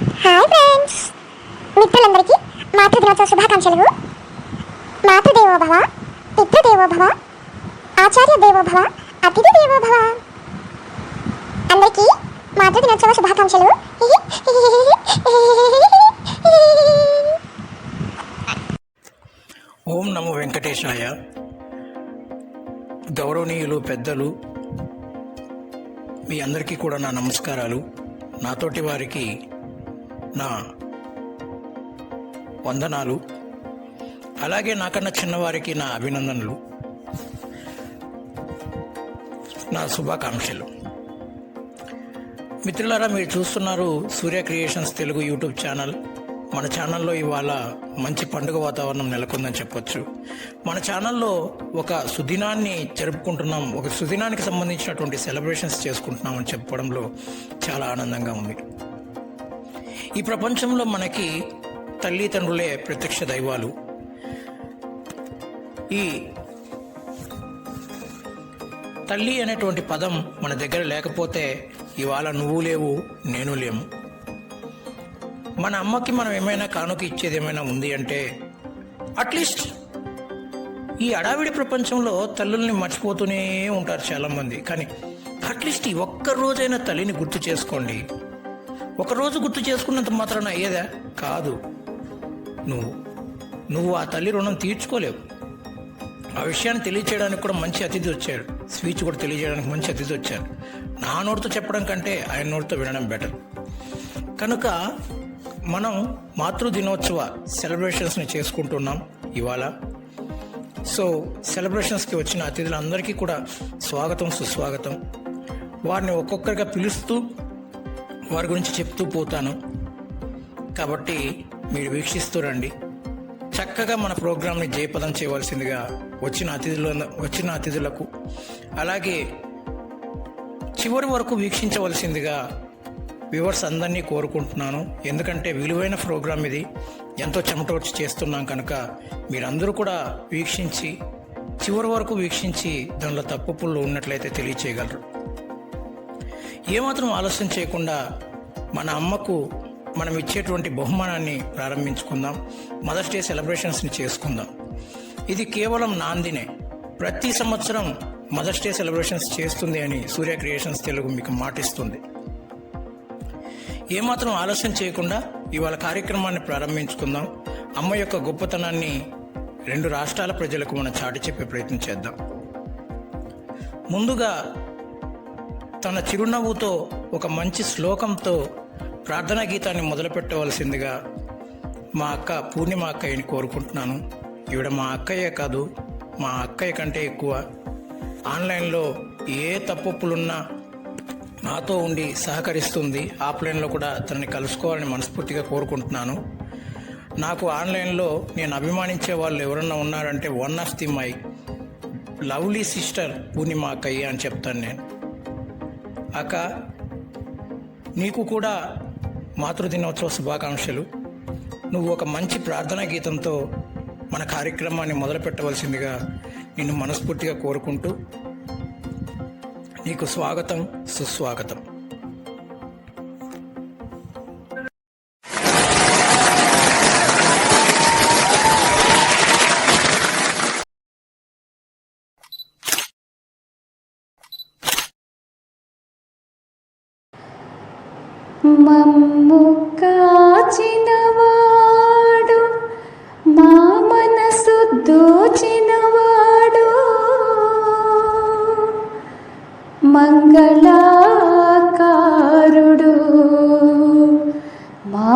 Hi friends, మిత్రులందరికీ మాతృదినోత్సవ శుభాకాంక్షలు. మాతృదేవో భవ, పితృదేవో భవ, ఆచార్య దేవో భవ, అతిథి దేవో భవ. అందరికీ మాతృదినోత్సవ శుభాకాంక్షలు. ఓం నమో వెంకటేశాయ. గౌరవనీయులు పెద్దలు, మీ అందరికీ కూడా నా నమస్కారాలు. నాతోటి వారికి నా వందనాలు. అలాగే నాకన్నా చిన్నవారికి నా అభినందనలు, నా శుభాకాంక్షలు. మిత్రులారా, మీరు చూస్తున్నారు సూర్య క్రియేషన్స్ తెలుగు యూట్యూబ్ ఛానల్. మన ఛానల్లో ఇవాళ మంచి పండుగ వాతావరణం నెలకొందని చెప్పొచ్చు. మన ఛానల్లో ఒక సుదినాన్ని జరుపుకుంటున్నాం, ఒక సుదినానికి సంబంధించినటువంటి సెలబ్రేషన్స్ చేసుకుంటున్నామని చెప్పడంలో చాలా ఆనందంగా ఉంది. ఈ ప్రపంచంలో మనకి తల్లిదండ్రులే ప్రత్యక్ష దైవాలు. ఈ తల్లి అనేటువంటి పదం మన దగ్గర లేకపోతే ఇవాళ నువ్వు లేవు, నేను లేము. మన అమ్మకి మనం ఏమైనా కానుక ఇచ్చేది ఏమైనా ఉంది అంటే, అట్లీస్ట్ ఈ అడావిడి ప్రపంచంలో తల్లుల్ని మర్చిపోతూనే ఉంటారు చాలామంది. కానీ అట్లీస్ట్ ఈ ఒక్కరోజైనా తల్లిని గుర్తు చేసుకోండి. ఒకరోజు గుర్తు చేసుకున్నంత మాత్రాన అయ్యేదా? కాదు. నువ్వు ఆ తల్లి రుణం తీర్చుకోలేవు. ఆ విషయాన్ని తెలియచేయడానికి కూడా మంచి అతిథి వచ్చాడు. స్పీచ్ కూడా తెలియజేయడానికి మంచి అతిథి వచ్చాడు. నా నోటితో చెప్పడం కంటే ఆయన నోటితో వినడం బెటర్. కనుక మనం మాతృదినోత్సవ సెలబ్రేషన్స్ని చేసుకుంటున్నాం ఇవాళ. సో సెలబ్రేషన్స్కి వచ్చిన అతిథులందరికీ కూడా స్వాగతం, సుస్వాగతం. వారిని ఒక్కొక్కరిగా పిలుస్తూ వారి గురించి చెప్తూ పోతాను. కాబట్టి మీరు వీక్షిస్తూ రండి. చక్కగా మన ప్రోగ్రాంని జయపదం చేయవలసిందిగా వచ్చిన అతిథులకు, అలాగే చివరి వరకు వీక్షించవలసిందిగా వ్యూవర్స్ అందరినీ కోరుకుంటున్నాను. ఎందుకంటే విలువైన ప్రోగ్రాం ఇది, ఎంతో చెమటోడ్చి చేస్తున్నాం కనుక మీరందరూ కూడా వీక్షించి చివరి వరకు వీక్షించి దానిలో తప్పులు ఉన్నట్లయితే తెలియచేయగలరు. ఏమాత్రం ఆలస్యం చేయకుండా మన అమ్మకు మనం ఇచ్చేటువంటి బహుమానాన్ని ప్రారంభించుకుందాం. మదర్స్ డే సెలబ్రేషన్స్ని చేసుకుందాం. ఇది కేవలం నాందినే. ప్రతి సంవత్సరం మదర్స్ డే సెలబ్రేషన్స్ చేస్తుంది అని సూర్య క్రియేషన్స్ తెలుగు మీకు మాటిస్తుంది. ఏమాత్రం ఆలస్యం చేయకుండా ఇవాళ కార్యక్రమాన్ని ప్రారంభించుకుందాం. అమ్మ యొక్క గొప్పతనాన్ని 2 రాష్ట్రాల ప్రజలకు మనం చాటి చెప్పే ప్రయత్నం చేద్దాం. ముందుగా తన చిరునవ్వుతో ఒక మంచి శ్లోకంతో ప్రార్థనా గీతాన్ని మొదలుపెట్టవలసిందిగా మా అక్క పూర్ణిమ అక్కయ్యని కోరుకుంటున్నాను. ఈవిడ మా అక్కయ్యే కాదు, మా అక్కయ్య కంటే ఎక్కువ. ఆన్లైన్లో ఏ తప్పులున్నా నాతో ఉండి సహకరిస్తుంది. ఆఫ్లైన్లో కూడా తనని కలుసుకోవాలని మనస్ఫూర్తిగా కోరుకుంటున్నాను. నాకు ఆన్లైన్లో నేను అభిమానించే వాళ్ళు ఎవరన్నా ఉన్నారంటే one of the my lovely sister Purnima అక్కయ్య అని చెప్తాను నేను. అక్క, నీకు కూడా మాతృదినోత్సవ శుభాకాంక్షలు. నువ్వు ఒక మంచి ప్రార్థనా గీతంతో మన కార్యక్రమాన్ని మొదలు పెట్టవలసిందిగా నిన్ను మనస్ఫూర్తిగా కోరుకుంటూ నీకు స్వాగతం, సుస్వాగతం. మమ్ము కాచినవాడు, మా మనసు దోచినవాడు, మంగళాకారుడు మా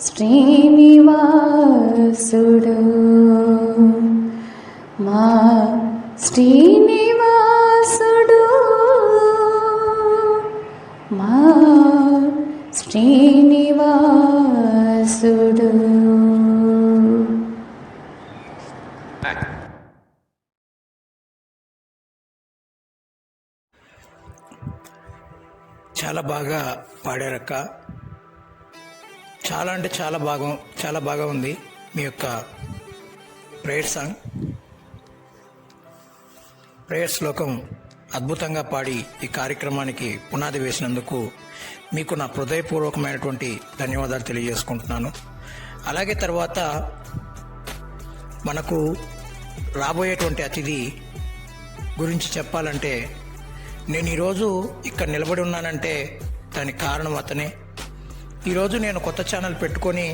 శ్రీనివాసుడు, మా శ్రీనివాసుడు, మా శ్రీనివాసుడు. చాలా బాగా పాడారక్క. చాలా అంటే చాలా బాగా ఉంది మీ యొక్క ప్రేయర్ సాంగ్. ప్రేయర్ శ్లోకం అద్భుతంగా పాడి ఈ కార్యక్రమానికి పునాది వేసినందుకు మీకు నా హృదయపూర్వకమైనటువంటి ధన్యవాదాలు తెలియజేసుకుంటున్నాను. అలాగే తర్వాత మనకు రాబోయేటువంటి అతిథి గురించి చెప్పాలంటే, నేను ఈరోజు ఇక్కడ నిలబడి ఉన్నానంటే దానికి కారణం అతనే. ఈరోజు నేను కొత్త ఛానల్ పెట్టుకొని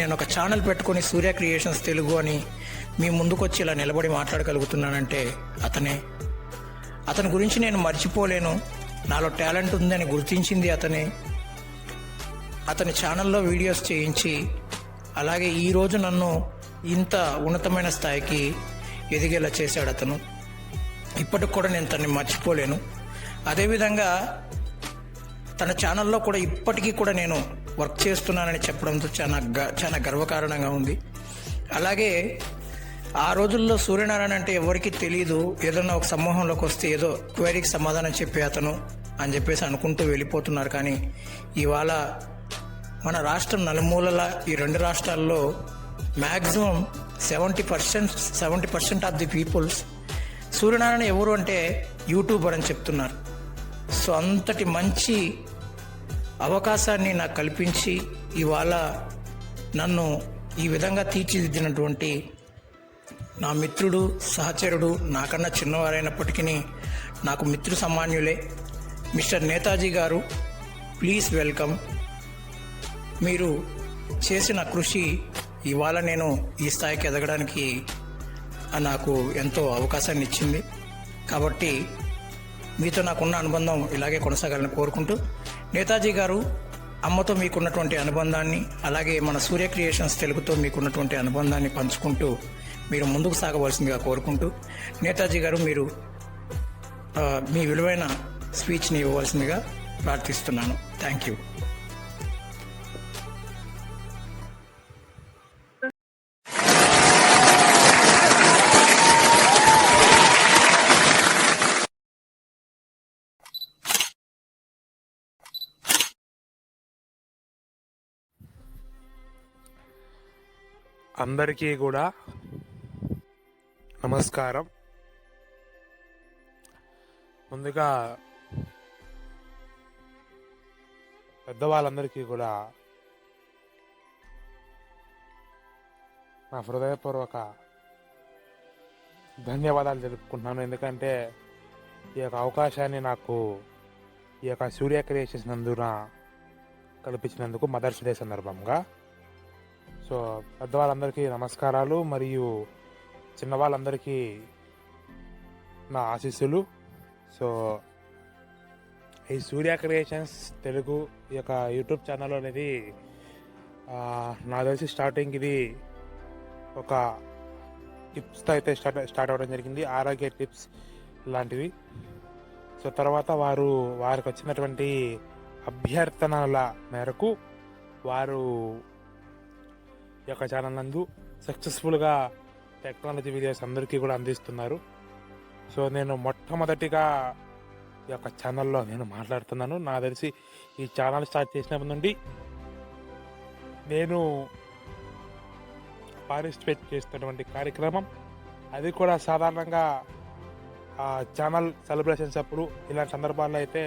నేను ఒక ఛానల్ పెట్టుకొని సూర్య క్రియేషన్స్ తెలుగు అని మీ ముందుకు వచ్చి ఇలా నిలబడి మాట్లాడగలుగుతున్నానంటే అతనే. అతని గురించి నేను మర్చిపోలేను. నాలో టాలెంట్ ఉందని గుర్తించింది అతనే. అతని ఛానల్లో వీడియోస్ చేయించి అలాగే ఈరోజు నన్ను ఇంత ఉన్నతమైన స్థాయికి ఎదిగేలా చేశాడు అతను. ఇప్పటికి కూడా నేను తనని మర్చిపోలేను. అదేవిధంగా తన ఛానల్లో కూడా ఇప్పటికీ కూడా నేను వర్క్ చేస్తున్నానని చెప్పడంతో చాలా గర్వకారణంగా ఉంది. అలాగే ఆ రోజుల్లో సూర్యనారాయణ అంటే ఎవరికీ తెలియదు. ఏదన్నా ఒక సమూహంలోకి వస్తే ఏదో క్వైరీకి సమాధానం చెప్పే అతను అని చెప్పేసి అనుకుంటూ వెళ్ళిపోతున్నారు. కానీ ఇవాళ మన రాష్ట్రం నలుమూలల ఈ 2 రాష్ట్రాల్లో maximum 70% of the peoples Suryanarayana ఎవరు అంటే యూట్యూబర్ అని చెప్తున్నారు. సో అంతటి మంచి అవకాశాన్ని నాకు కల్పించి ఇవాళ నన్ను ఈ విధంగా తీర్చిదిద్దినటువంటి నా మిత్రుడు, సహచరుడు, నాకన్నా చిన్నవారైనప్పటికీ నాకు మిత్రు సమాన్యులే మిస్టర్ నేతాజీ గారు, ప్లీజ్ వెల్కమ్. మీరు చేసిన కృషి ఇవాళ నేను ఈ స్థాయికి ఎదగడానికి నాకు ఎంతో అవకాశాన్ని ఇచ్చింది. కాబట్టి మీతో నాకున్న అనుబంధం ఇలాగే కొనసాగాలని కోరుకుంటూ, నేతాజీ గారు, అమ్మతో మీకున్నటువంటి అనుబంధాన్ని అలాగే మన సూర్య క్రియేషన్స్ తెలుగుతో మీకున్నటువంటి అనుబంధాన్ని పంచుకుంటూ మీరు ముందుకు సాగవలసిందిగా కోరుకుంటూ, నేతాజీ గారు మీరు మీ విలువైన స్పీచ్ని ఇవ్వవలసిందిగా ప్రార్థిస్తున్నాను. Thank you. అందరికీ కూడా నమస్కారం. ముందుగా పెద్దవాళ్ళందరికీ కూడా నా హృదయపూర్వక ధన్యవాదాలు తెలుపుకుంటున్నాను. ఎందుకంటే ఈ యొక్క అవకాశాన్ని నాకు ఈ యొక్క సూర్య క్రియేషన్స్ నందున కల్పించినందుకు మదర్స్ డే సందర్భంగా. సో పెద్దవాళ్ళందరికీ నమస్కారాలు మరియు చిన్నవాళ్ళందరికీ నా ఆశీస్సులు. సో ఈ సూర్య క్రియేషన్స్ తెలుగు ఈ యొక్క యూట్యూబ్ ఛానల్ అనేది నాకు తెలిసి స్టార్టింగ్ ఇది ఒక టిప్స్తో అయితే స్టార్ట్ అవ్వడం జరిగింది, ఆరోగ్య టిప్స్ లాంటివి. సో తర్వాత వారికి వచ్చినటువంటి అభ్యర్థనల మేరకు వారు ఈ యొక్క ఛానల్ నందు సక్సెస్ఫుల్గా టెక్నాలజీ వీడియోస్ అందరికీ కూడా అందిస్తున్నారు. సో నేను మొట్టమొదటిగా ఈ యొక్క ఛానల్లో నేను మాట్లాడుతున్నాను. నాకు తెలిసి ఈ ఛానల్ స్టార్ట్ చేసినప్పటి నుండి నేను పార్టిసిపేట్ చేస్తున్నటువంటి కార్యక్రమం అది కూడా సాధారణంగా ఛానల్ సెలబ్రేషన్స్ అప్పుడు ఇలాంటి సందర్భాల్లో అయితే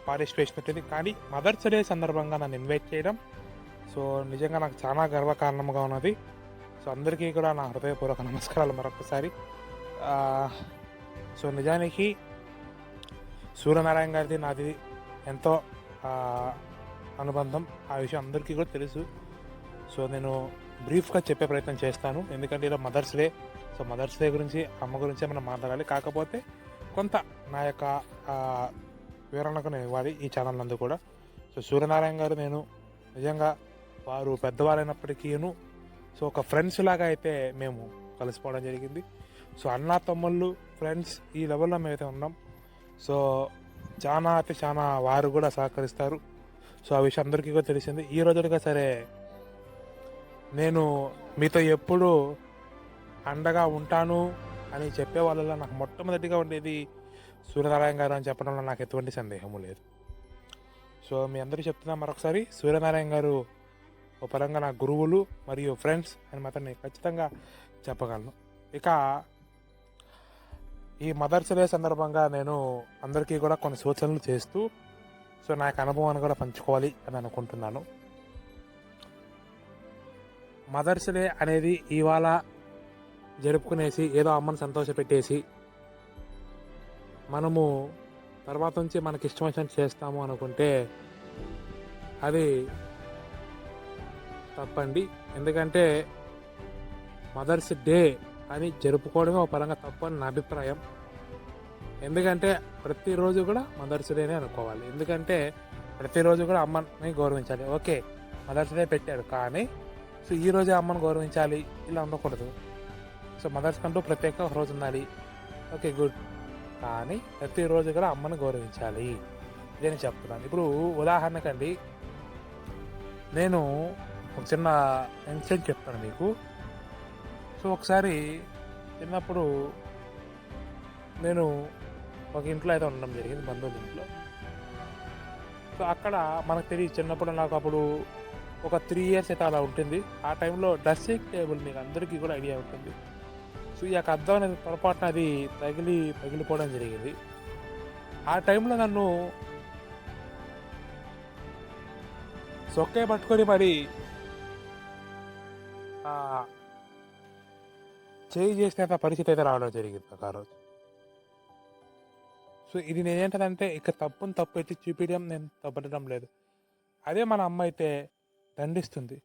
పార్టిసిపేషన్ ఉంటుంది. కానీ మదర్స్ డే సందర్భంగా నన్ను ఇన్వైట్ చేయడం సో నిజంగా నాకు చాలా గర్వకారణంగా ఉన్నది. సో అందరికీ కూడా నా హృదయపూర్వక నమస్కారాలు మరొకసారి. సో నిజానికి సూర్యనారాయణ గారిది నాది ఎంతో అనుబంధం, ఆ విషయం అందరికీ కూడా తెలుసు. సో నేను బ్రీఫ్గా చెప్పే ప్రయత్నం చేస్తాను, ఎందుకంటే ఇలా Mother's Day. So Mother's Day గురించి, అమ్మ గురించి మనం మాట్లాడాలి. కాకపోతే కొంత నా యొక్క వివరణకు నేను ఇవ్వాలి ఈ ఛానల్ నందు కూడా. సో సూర్యనారాయణ గారు నేను నిజంగా వారు పెద్దవారైనప్పటికీను సో ఒక ఫ్రెండ్స్ లాగా అయితే మేము కలిసిపోవడం జరిగింది. సో అన్నా తమ్ముళ్ళు ఫ్రెండ్స్ ఈ లెవెల్లో మేమైతే ఉన్నాం. సో చాలా అయితే చాలా వారు కూడా సహకరిస్తారు. సో ఆ విషయం అందరికీ కూడా తెలిసింది. ఈ రోజులుగా సరే నేను మీతో ఎప్పుడు అండగా ఉంటాను అని చెప్పే వాళ్ళలో నాకు మొట్టమొదటిగా ఉండేది సూర్యనారాయణ గారు అని చెప్పడంలో నాకు ఎటువంటి సందేహము లేదు. సో మీ అందరూ చెప్తున్నా మరొకసారి, సూర్యనారాయణ గారు ఓ పరంగా నా గురువులు మరియు ఫ్రెండ్స్ అని మాత్రం నేను ఖచ్చితంగా చెప్పగలను. ఇక ఈ మదర్స్ డే సందర్భంగా నేను అందరికీ కూడా కొన్ని సూచనలు చేస్తూ సో నాకు అనుభవాన్ని కూడా పంచుకోవాలి అని అనుకుంటున్నాను. మదర్స్ డే అనేది ఇవాళ జరుపుకునేసి ఏదో అమ్మని సంతోషపెట్టేసి మనము తర్వాత నుంచి మనకి ఇష్టం వచ్చినట్టు చేస్తాము అనుకుంటే అది తప్పండి. ఎందుకంటే మదర్స్ డే అని జరుపుకోవడమే ఒక పరంగా తప్పు అని నా అభిప్రాయం. ఎందుకంటే ప్రతిరోజు కూడా మదర్స్ డేనే అనుకోవాలి. ఎందుకంటే ప్రతిరోజు కూడా అమ్మని గౌరవించాలి. ఓకే, మదర్స్ డే పెట్టాడు కానీ సో ఈరోజే అమ్మను గౌరవించాలి ఇలా ఉండకూడదు. సో మదర్స్ కంటూ ప్రత్యేక ఒక రోజు ఉండాలి. Okay, good. కానీ ప్రతిరోజు కూడా అమ్మను గౌరవించాలి నేను చెప్తున్నాను. ఇప్పుడు ఉదాహరణకండి నేను ఒక చిన్న ఇన్సిడెంట్ చెప్తాను మీకు. సో ఒకసారి చిన్నప్పుడు నేను ఒక ఇంట్లో అయితే ఉండడం జరిగింది, బంధువుల ఇంట్లో. సో అక్కడ మనకు తెలియదు, చిన్నప్పుడు నాకు అప్పుడు ఒక 3 years అయితే అలా ఉంటుంది. ఆ టైంలో డ్రెస్సింగ్ టేబుల్ మీకు అందరికీ కూడా ఐడియా ఉంటుంది. సో ఈ యొక్క అద్దం అనేది పొరపాటున అది పగిలిపోవడం జరిగింది. ఆ టైంలో నన్ను సొక్కే పట్టుకొని మరి చేయి చేసినంత పరిస్థితి అయితే రావడం జరిగింది నాకు ఆ రోజు. సో ఇది నేనేంటంటే ఇక తప్పుని తప్పు ఎత్తి చూపించడం నేను తప్పడం లేదు. అదే మన అమ్మ అయితే దండిస్తుంది,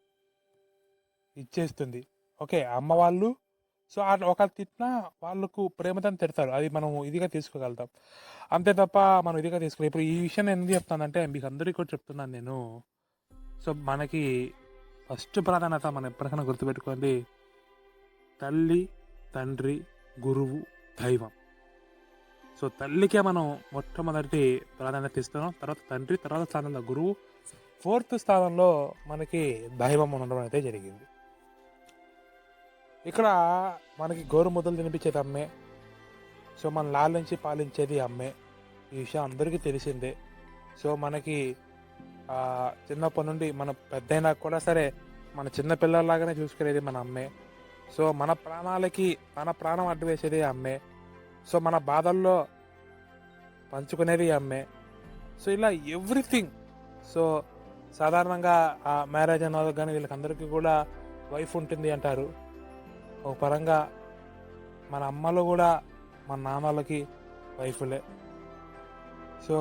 ఇచ్చేస్తుంది. ఓకే, అమ్మ వాళ్ళు సో ఒకరు తిట్టినా వాళ్ళకు ప్రేమతో తిడతారు, అది మనం ఇదిగా తీసుకోగలుగుతాం. అంతే తప్ప మనం ఇదిగా తీసుకోవాలి. ఇప్పుడు ఈ విషయం నేను ఎందుకు చెప్తానంటే మీకు అందరికీ కూడా చెప్తున్నాను నేను. సో మనకి ఫస్ట్ ప్రాధాన్యత మనం ఎప్పటికైనా గుర్తుపెట్టుకోండి, తల్లి, తండ్రి, గురువు, దైవం. సో తల్లికే మనం మొట్టమొదటి ప్రాధాన్యత ఇస్తున్నాం, తర్వాత తండ్రి, తర్వాత స్థానంలో గురువు, 4th స్థానంలో మనకి దైవం ఉండడం అయితే జరిగింది. ఇక్కడ మనకి గోరుముద్దలు తినిపించేది అమ్మే. సో మన లాలించి పాలించేది అమ్మే. ఈ విషయం అందరికీ తెలిసిందే. సో మనకి చిన్నప్పటి నుండి మన పెద్దయినా కూడా సరే మన చిన్న పిల్లల్లాగానే చూసుకునేది మన అమ్మే. సో మన ప్రాణాలకి మన ప్రాణం అడ్డు వేసేది అమ్మే. సో మన బాధల్లో పంచుకునేది అమ్మే. సో ఇలా ఎవ్రీథింగ్. సో సాధారణంగా మ్యారేజ్ అన్న కానీ వీళ్ళకందరికీ కూడా వైఫ్ ఉంటుంది అంటారు. ఒక పరంగా మన అమ్మలు కూడా మన నాన్నలకి వైఫులే. సో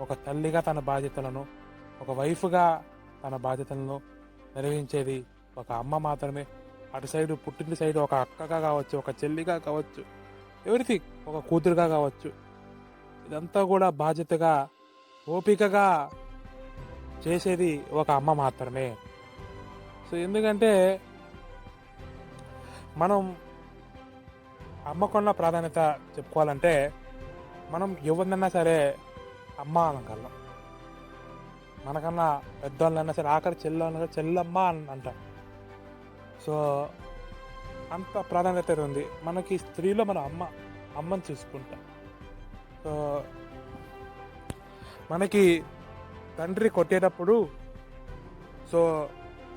ఒక తల్లిగా తన బాధ్యతలను, ఒక వైఫ్గా తన బాధ్యతలను నిర్వహించేది ఒక అమ్మ మాత్రమే. అటు సైడు పుట్టిన సైడు ఒక అక్కగా కావచ్చు, ఒక చెల్లిగా కావచ్చు, ఎవ్రీథింగ్, ఒక కూతురుగా కావచ్చు, ఇదంతా కూడా బాధ్యతగా ఓపికగా చేసేది ఒక అమ్మ మాత్రమే. సో ఎందుకంటే మనం అమ్మకున్న ప్రాధాన్యత చెప్పుకోవాలంటే మనం ఎవరినైనా సరే అమ్మ అనగలం. మనకన్నా పెద్దవాళ్ళైనా సరే ఆఖరి చెల్లమ్మ అని అంటాం. సో అంత ప్రాధాన్యత ఉంది మనకి. స్త్రీలో మన అమ్మని చూసుకుంటాం. సో మనకి తండ్రి కొట్టేటప్పుడు సో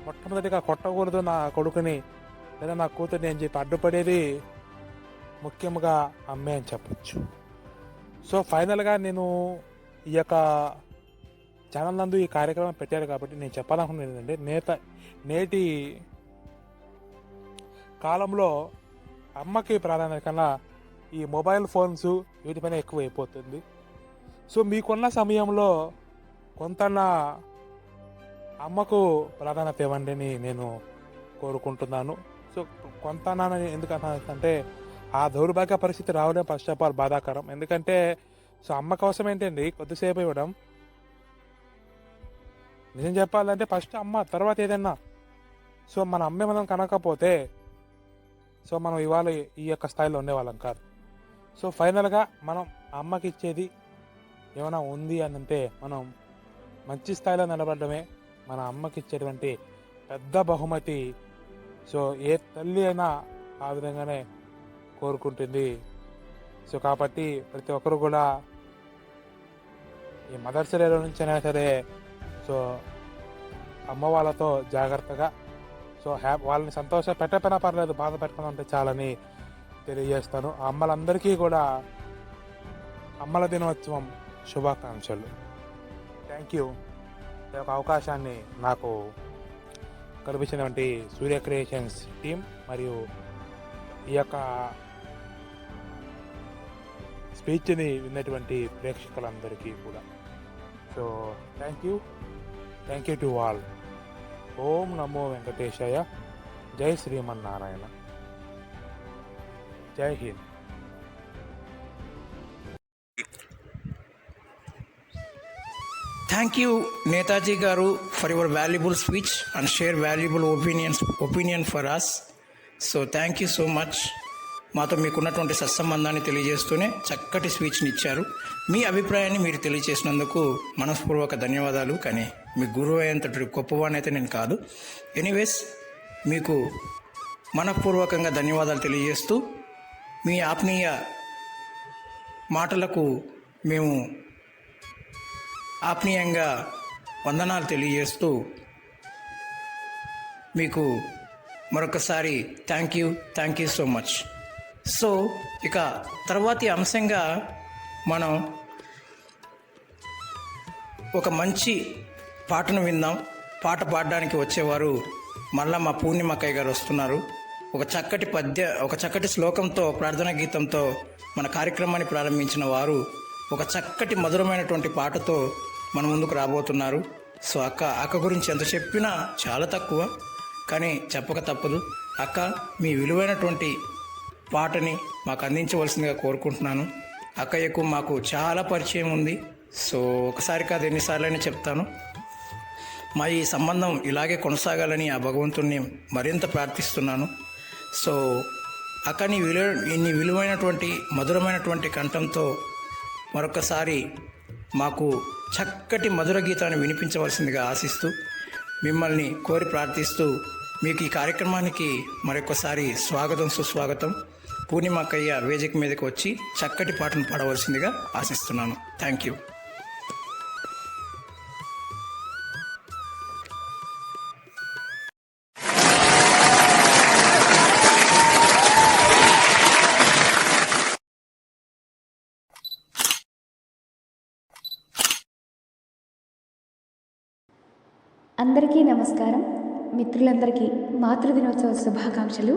మొట్టమొదటిగా కొట్టకూడదు నా కొడుకుని లేదా నా కూతుర్ని అని చెప్పి అడ్డుపడేది ముఖ్యంగా అమ్మే అని చెప్పచ్చు. సో ఫైనల్గా నేను ఈ యొక్క ఛానల్ నందు ఈ కార్యక్రమం పెట్టారు కాబట్టి నేను చెప్పాలనుకున్నది ఏంటంటే నేటి కాలంలో అమ్మకి ప్రాధాన్యత కన్నా ఈ మొబైల్ ఫోన్స్ వీటిపైన ఎక్కువ అయిపోతుంది. సో మీకున్న సమయంలో కొంత అమ్మకు ప్రాధాన్యత ఇవ్వండి అని నేను కోరుకుంటున్నాను. సో కొంత ఎందుకు అంటే ఆ దౌర్భాగ్య పరిస్థితి రావడం ఫస్ట్ ఆఫ్ ఆల్ బాధాకరం. ఎందుకంటే సో అమ్మ కోసం ఏంటండి కొద్దిసేపు ఇవ్వడం. నిజం చెప్పాలంటే ఫస్ట్ అమ్మ, తర్వాత ఏదైనా. సో మన అమ్మే మనం కనకపోతే సో మనం ఇవాళ ఈ యొక్క స్థాయిలో ఉండేవాళ్ళం కాదు. సో ఫైనల్గా మనం అమ్మకి ఇచ్చేది ఏమైనా ఉంది అని అంటే మనం మంచి స్థాయిలో నిలబడమే మన అమ్మకి ఇచ్చేటువంటి పెద్ద బహుమతి. సో ఏ తల్లి అయినా ఆ విధంగానే కోరుకుంటుంది. సో కాబట్టి ప్రతి ఒక్కరు కూడా ఈ మదర్స్ డేలో నుంచి అయినా సరే సో అమ్మ వాళ్ళతో జాగ్రత్తగా సో వాళ్ళని సంతోష పెట్టకపోయినా పర్లేదు, బాధ పెట్టకుండా ఉంటే చాలని తెలియజేస్తాను. ఆ అమ్మలందరికీ కూడా అమ్మల దినోత్సవం శుభాకాంక్షలు. Thank you. ఈ యొక్క అవకాశాన్ని నాకు కల్పించినటువంటి సూర్య క్రియేషన్స్ టీం మరియు ఈ యొక్క స్పీచ్ని విన్నటువంటి ప్రేక్షకులందరికీ కూడా. So thank you to all. ఓం నమో వెంకటేశాయ. జై శ్రీమన్నారాయణ. జై హింద్. థ్యాంక్ యూ నేతాజీ గారు for your valuable speech and share valuable opinion for us. So thank you so much. మాతో మీకున్నటువంటి సత్సంబంధాన్ని తెలియజేస్తూనే చక్కటి స్పీచ్ని ఇచ్చారు. మీ అభిప్రాయాన్ని మీరు తెలియజేసినందుకు మనస్పూర్వక ధన్యవాదాలు. కానీ మీ గురువు అయ్యేంతటి గొప్పవాణైతే నేను కాదు. ఎనీవేస్, మీకు మనఃపూర్వకంగా ధన్యవాదాలు తెలియజేస్తూ మీ ఆత్మీయ మాటలకు మేము ఆత్మీయంగా వందనాలు తెలియజేస్తూ మీకు మరొకసారి thank you so much. So ఇక తర్వాతి అంశంగా మనం ఒక మంచి పాటను విందాం. పాట పాడడానికి వచ్చేవారు మళ్ళా మా పూర్ణిమక్కయ్య గారు వస్తున్నారు. ఒక చక్కటి శ్లోకంతో, ప్రార్థనా గీతంతో మన కార్యక్రమాన్ని ప్రారంభించిన వారు ఒక చక్కటి మధురమైనటువంటి పాటతో మన ముందుకు రాబోతున్నారు. సో అక్క గురించి ఎంత చెప్పినా చాలా తక్కువ, కానీ చెప్పక తప్పదు. అక్క, మీ విలువైనటువంటి పాటని మాకు అందించవలసిందిగా కోరుకుంటున్నాను. అక్కయ్యకు మాకు చాలా పరిచయం ఉంది. సో ఒకసారి కాదు, ఎన్నిసార్లైనా చెప్తాను. మా ఈ సంబంధం ఇలాగే కొనసాగాలని ఆ భగవంతుణ్ణి మరింత ప్రార్థిస్తున్నాను. సో అక్క, నీ విలువైనటువంటి మధురమైనటువంటి కంఠంతో మరొకసారి మాకు చక్కటి మధుర గీతాన్ని వినిపించవలసిందిగా ఆశిస్తూ, మిమ్మల్ని కోరి ప్రార్థిస్తూ, మీకు ఈ కార్యక్రమానికి మరొకసారి స్వాగతం, సుస్వాగతం. పూర్ణిమక్కయ్య వేదిక మీదకి వచ్చి చక్కటి పాటను పాడవలసిందిగా ఆశిస్తున్నాను. Thank you. అందరికీ నమస్కారం. మిత్రులందరికీ మాతృదినోత్సవ శుభాకాంక్షలు.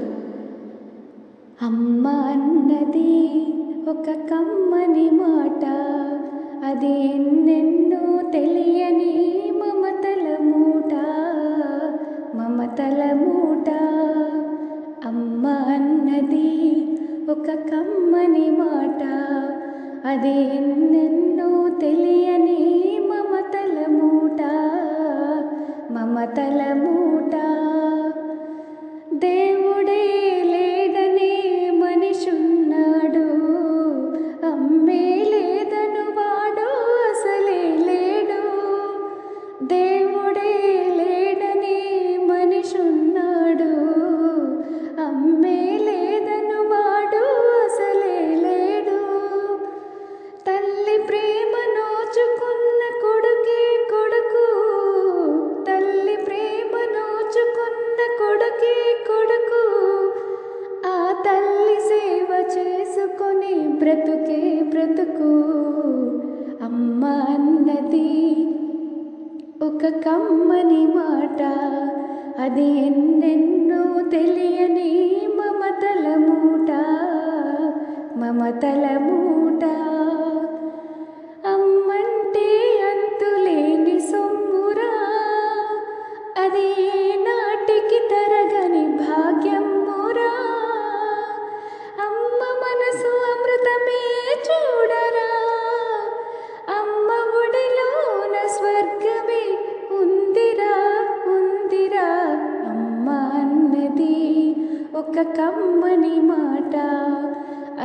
అమ్మ అన్నది ఒక కమ్మని మాట, అది ఎన్నెన్నో తెలియని మమతల మూట. అమ్మ అన్నది ఒక కమ్మని మాట, అది ఎన్నెన్నో తెలియని మమతల మూట. దేవుడే లేడనే మనిషున్నాడు, అమ్మే లేదను వాడు అసలే లేడు. దేవుడే లేడనే మనిషున్నాడు, అమ్మే లేదను వాడు అసలే లేడు. తల్లి ప్రేమ నోచుకున్న కొడుకే కొడుకు, తల్లి ప్రేమ నోచుకున్న కొడుకే కొడుకు. ఆ తల్లి సేవ చేసుకొని బ్రతుకే బ్రతుకు. అమ్మ అన్నది ఒక కమ్మని మాట, అది ఎన్నెన్నో తెలియని మమతల మూట. అమ్మంటే అంతులేని సొమ్మురా, అది నాటికి తరగని భాగ్యమ్మురా. అమ్మ మనసు అమృతమే చూడరా, అమ్మ ఒడిలోన స్వర్గమే ఉందిరా. అమ్మ అన్నది ఒక కమ్మని మాట,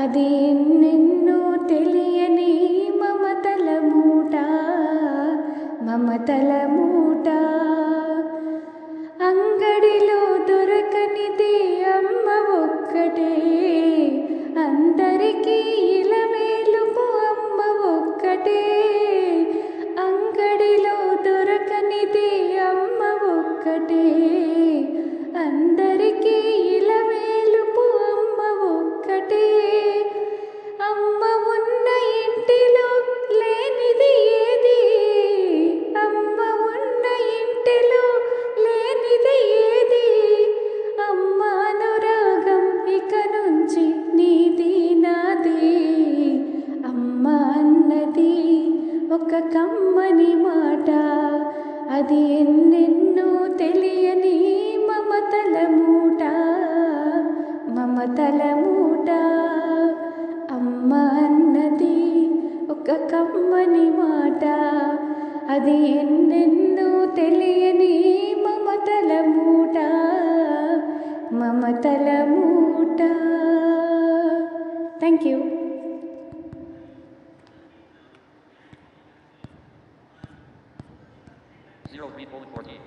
అది ఎన్నెన్నో తెలియని మమతల మూట. అంగడిలో దొరకనిది అమ్మ ఒక్కటే, అందరికీ ఇలవేలుపు అమ్మ ఒక్కటే. అంగడిలో దొరకనిది అమ్మ ఒక్కటే, అందరికీ ఇలవేలుపు అమ్మ ఒక్కటే. ఎన్నెన్నో తెలియని మమతల మూట, మమతల మూట. అమ్మ అన్నది ఒక కమ్మని మాట, అది ఎన్నెన్నో తెలియని మమతల మూట, మమతల మూట. Thank you. Zero three colon 14.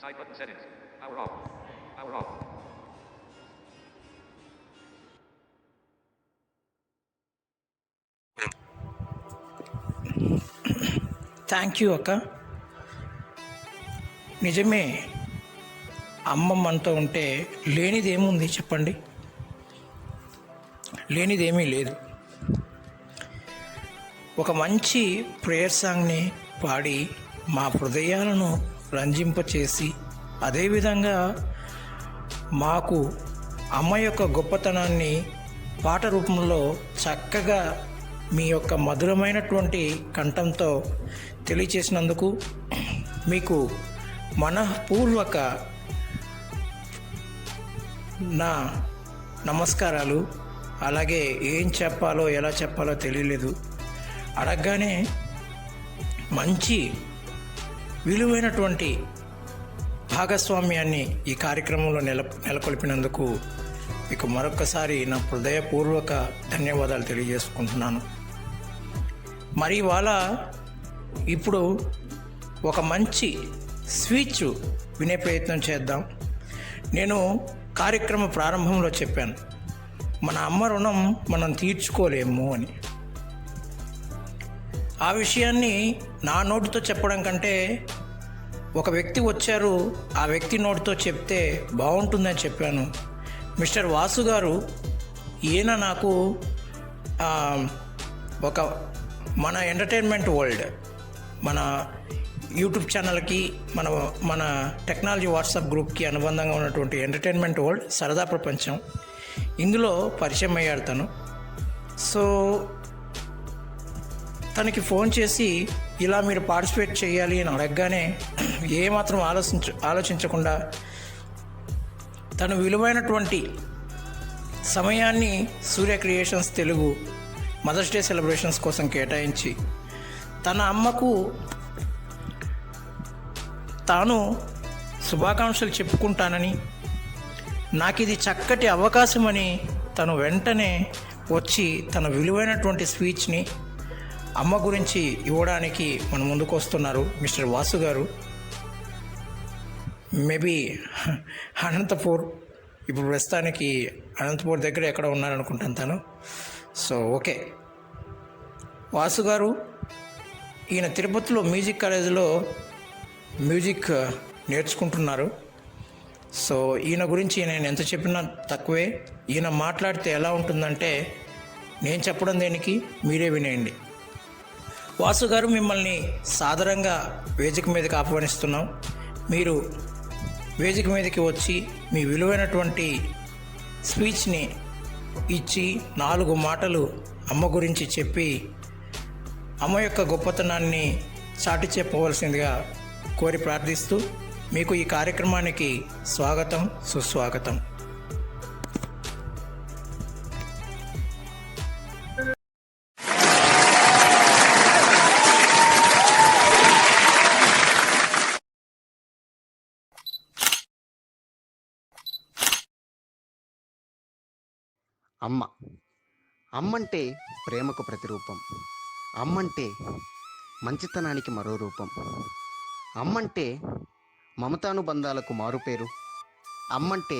Side button settings. Power off. Power off. Thank you అక్క. నిజమే, అమ్మ మనతో ఉంటే లేనిది ఏముంది చెప్పండి? లేనిదేమీ లేదు. ఒక మంచి ప్రేయర్ సాంగ్ని పాడి మా హృదయాలను రంజింపచేసి, అదేవిధంగా మాకు అమ్మ యొక్క గొప్పతనాన్ని పాట రూపంలో చక్కగా మీ యొక్క మధురమైనటువంటి కంఠంతో తెలియచేసినందుకు మీకు మనఃపూర్వక నా నమస్కారాలు. అలాగే ఏం చెప్పాలో ఎలా చెప్పాలో తెలియలేదు. అడగగానే మంచి విలువైనటువంటి భాగస్వామ్యాన్ని ఈ కార్యక్రమంలో నెలకొల్పినందుకు మీకు మరొకసారి నా హృదయపూర్వక ధన్యవాదాలు తెలియజేసుకుంటున్నాను. మరి ఇవాళ ఇప్పుడు ఒక మంచి స్పీచ్ వినే ప్రయత్నం చేద్దాం. నేను కార్యక్రమ ప్రారంభంలో చెప్పాను, మన అమ్మ రుణం మనం తీర్చుకోలేము అని. ఆ విషయాన్ని నా నోటితో చెప్పడం కంటే ఒక వ్యక్తి వచ్చారు, ఆ వ్యక్తి నోటితో చెప్తే బాగుంటుందని చెప్పాను. మిస్టర్ వాసు గారు, ఈయన నాకు ఒక మన ఎంటర్టైన్మెంట్ వరల్డ్, మన యూట్యూబ్ ఛానల్కి, మన టెక్నాలజీ వాట్సాప్ గ్రూప్కి అనుబంధంగా ఉన్నటువంటి ఎంటర్టైన్మెంట్ వరల్డ్ సరదా ప్రపంచం, ఇందులో పరిచయం అయ్యాడు తను. సో తనకి ఫోన్ చేసి ఇలా మీరు పార్టిసిపేట్ చేయాలి అని అడగగానే ఏమాత్రం ఆలోచించకుండా తను విలువైనటువంటి సమయాన్ని Surya creations Telugu mother's day celebrations కోసం కేటాయించి తన అమ్మకు తాను శుభాకాంక్షలు చెప్పుకుంటానని, నాకు ఇది చక్కటి అవకాశమని తను వెంటనే వచ్చి తన విలువైనటువంటి స్పీచ్ని అమ్మ గురించి ఇవ్వడానికి మన ముందుకు వస్తున్నారు మిస్టర్ వాసు గారు. మేబీ అనంతపూర్, ఇప్పుడు ప్రస్తుతానికి అనంతపూర్ దగ్గర ఎక్కడ ఉన్నారనుకుంటాను తను. సో ఓకే, వాసు గారు ఈయన తిరుపతిలో మ్యూజిక్ కాలేజీలో మ్యూజిక్ నేర్చుకుంటున్నారు. సో ఈయన గురించి నేను ఎంత చెప్పినా తక్కువే. ఈయన మాట్లాడితే ఎలా ఉంటుందంటే నేను చెప్పడం దేనికి, మీరే వినేయండి. వాసు గారు, మిమ్మల్ని సాదరంగా వేదిక మీదకి ఆహ్వానిస్తున్నాం. మీరు వేదిక మీదకి వచ్చి మీ విలువైనటువంటి స్పీచ్ని ఇచ్చి 4 మాటలు అమ్మ గురించి చెప్పి అమ్మ యొక్క గొప్పతనాన్ని చాటి చెప్పవలసిందిగా కోరి ప్రార్థిస్తూ మీకు ఈ కార్యక్రమానికి స్వాగతం, సుస్వాగతం. అమ్మంటే ప్రేమకు ప్రతిరూపం. అమ్మంటే మంచితనానికి మరో రూపం. అమ్మంటే మమతానుబంధాలకు మారుపేరు. అమ్మంటే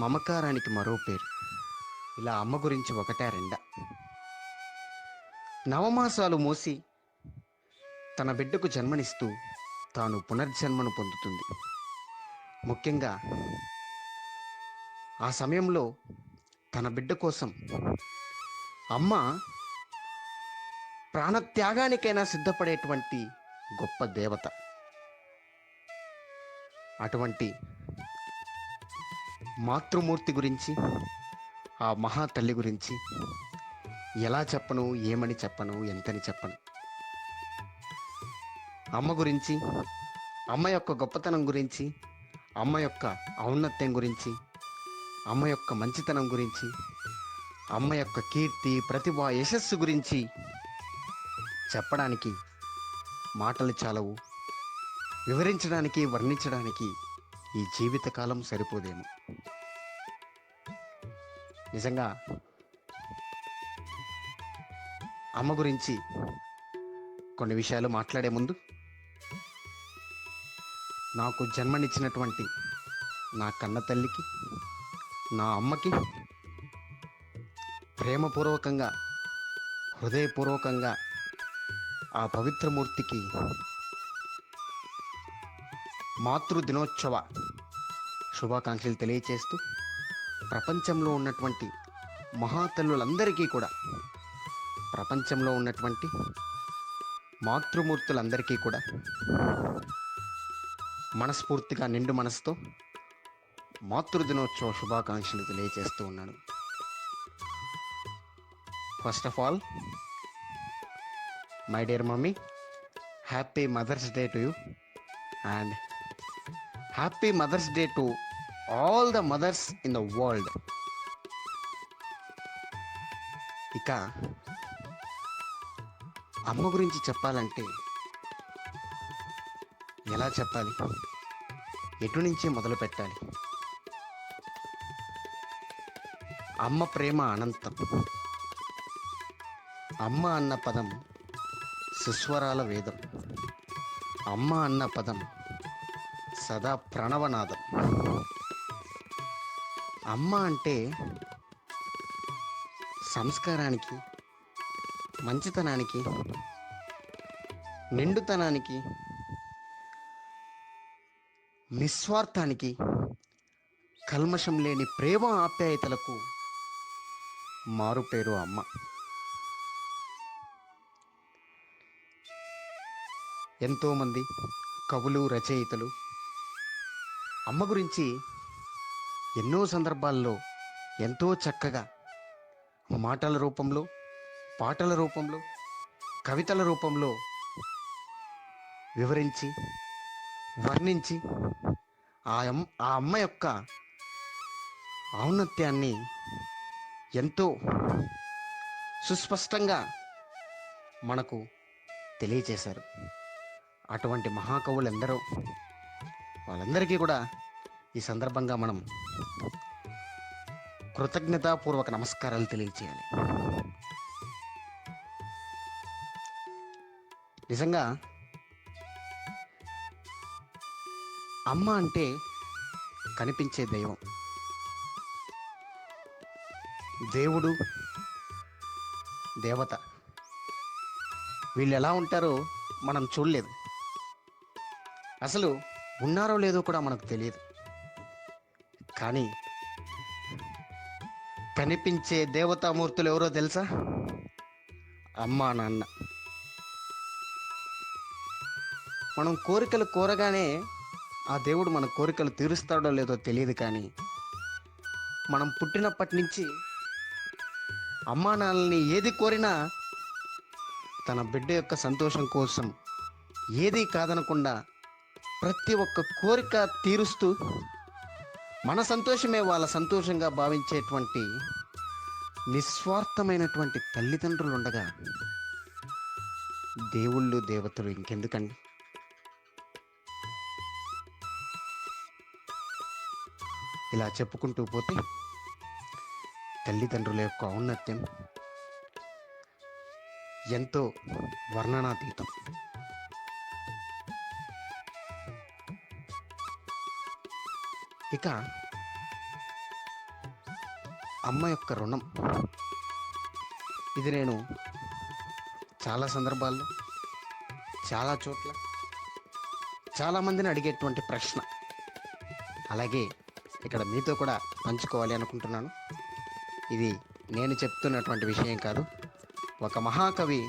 మమకారానికి మరో పేరు. ఇలా అమ్మ గురించి ఒకటే రెండా. నవమాసాలు మోసి తన బిడ్డకు జన్మనిస్తూ తాను పునర్జన్మను పొందుతుంది. ముఖ్యంగా ఆ సమయంలో తన బిడ్డ కోసం అమ్మ ప్రాణత్యాగానికైనా సిద్ధపడేటువంటి గొప్ప దేవత. అటువంటి మాతృమూర్తి గురించి, ఆ మహా తల్లి గురించి ఎలా చెప్పను, ఏమని చెప్పను, ఎంతని చెప్పను. అమ్మ గురించి, అమ్మ యొక్క గొప్పతనం గురించి, అమ్మ యొక్క ఔన్నత్యం గురించి, అమ్మ యొక్క మంచితనం గురించి, అమ్మ యొక్క కీర్తి, ప్రతిభ, యశస్సు గురించి చెప్పడానికి మాటలు చాలవు. వివరించడానికి, వర్ణించడానికి ఈ జీవితకాలం సరిపోదేమో. నిజంగా అమ్మ గురించి కొన్ని విషయాలు మాట్లాడే ముందు, నాకు జన్మనిచ్చినటువంటి నా కన్న తల్లికి, నా అమ్మకి ప్రేమపూర్వకంగా, హృదయపూర్వకంగా ఆ పవిత్రమూర్తికి మాతృదినోత్సవ శుభాకాంక్షలు తెలియచేస్తూ, ప్రపంచంలో ఉన్నటువంటి మహాతల్లులందరికీ కూడా, ప్రపంచంలో ఉన్నటువంటి మాతృమూర్తులందరికీ కూడా మనస్ఫూర్తిగా నిండు మనసుతో మాతృదినోత్సవ శుభాకాంక్షలు తెలియజేస్తూ ఉన్నాను. First of all, my dear mummy, happy Mother's Day to you, and happy Mother's Day to all the mothers in the world. ఇక అమ్మ గురించి చెప్పాలంటే ఎలా చెప్పాలి, ఎటు నుంచి మొదలు పెట్టాలి? అమ్మ ప్రేమ అనంతం. అమ్మ అన్న పదం సుస్వరాల వేదం. అమ్మ అన్న పదం సదా ప్రణవనాదం. అమ్మ అంటే సంస్కారానికి, మంచితనానికి, నిండుతనానికి, నిస్వార్థానికి, కల్మషం లేని ప్రేమ ఆప్యాయతలకు మారుపేరు అమ్మ. ఎంతోమంది కవులు, రచయితలు అమ్మ గురించి ఎన్నో సందర్భాల్లో ఎంతో చక్కగా మాటల రూపంలో, పాటల రూపంలో, కవితల రూపంలో వివరించి, వర్ణించి ఆ అమ్మ యొక్క ఔన్నత్యాన్ని ఎంతో సుస్పష్టంగా మనకు తెలియచేశారు. అటువంటి మహాకవులు ఎందరో, వాళ్ళందరికీ కూడా ఈ సందర్భంగా మనం కృతజ్ఞతాపూర్వక నమస్కారాలు తెలియచేయాలి. నిజంగా అమ్మ అంటే కనిపించే దైవం. దేవుడు, దేవత, వీళ్ళు ఎలా ఉంటారో మనం చూడలేదు. అసలు ఉన్నారో లేదో కూడా మనకు తెలియదు. కానీ కనిపించే దేవతామూర్తులు ఎవరో తెలుసా? అమ్మా, నాన్న. మనం కోరికలు కోరగానే ఆ దేవుడు మన కోరికలు తీరుస్తాడో లేదో తెలియదు. కానీ మనం పుట్టినప్పటి నుంచి అమ్మా నాన్నల్ని ఏది కోరినా తన బిడ్డ యొక్క సంతోషం కోసం ఏదీ కాదనకుండా ప్రతి ఒక్క కోరిక తీరుస్తూ, మన సంతోషమే వాళ్ళ సంతోషంగా భావించేటువంటి నిస్వార్థమైనటువంటి తల్లిదండ్రులు ఉండగా దేవుళ్ళు, దేవతలు ఇంకెందుకండి? ఇలా చెప్పుకుంటూ పోతే తల్లిదండ్రుల యొక్క ఔన్నత్యం ఎంతో వర్ణనాతీతం. ఇక అమ్మ యొక్క రుణం, ఇది నేను చాలా సందర్భాల్లో, చాలా చోట్ల, చాలామందిని అడిగేటువంటి ప్రశ్న. అలాగే ఇక్కడ మీతో కూడా పంచుకోవాలి అనుకుంటున్నాను. ఇది నేను చెప్తున్నటువంటి విషయం కాదు. ఒక మహాకవి,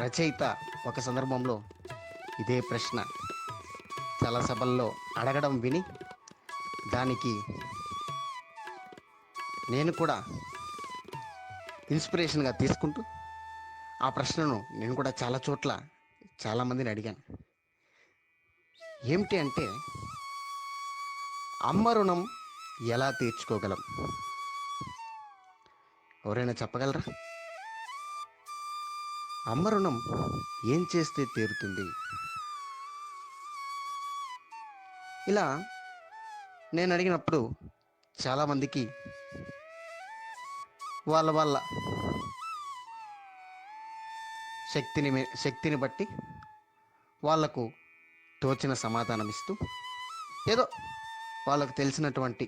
రచయిత ఒక సందర్భంలో ఇదే ప్రశ్న చాలా సభల్లో అడగడం విని దానికి నేను కూడా ఇన్స్పిరేషన్గా తీసుకుంటూ ఆ ప్రశ్నను నేను కూడా చాలా చోట్ల చాలామందిని అడిగాను. ఏమిటి అంటే, అమ్మ రుణం ఎలా తీర్చుకోగలం? ఎవరైనా చెప్పగలరా? అమ్మ రుణం ఏం చేస్తే తీరుతుంది? ఇలా నేను అడిగినప్పుడు చాలామందికి వాళ్ళ శక్తిని బట్టి వాళ్లకు తోచిన సమాధానం ఇస్తూ ఏదో వాళ్ళకు తెలిసినటువంటి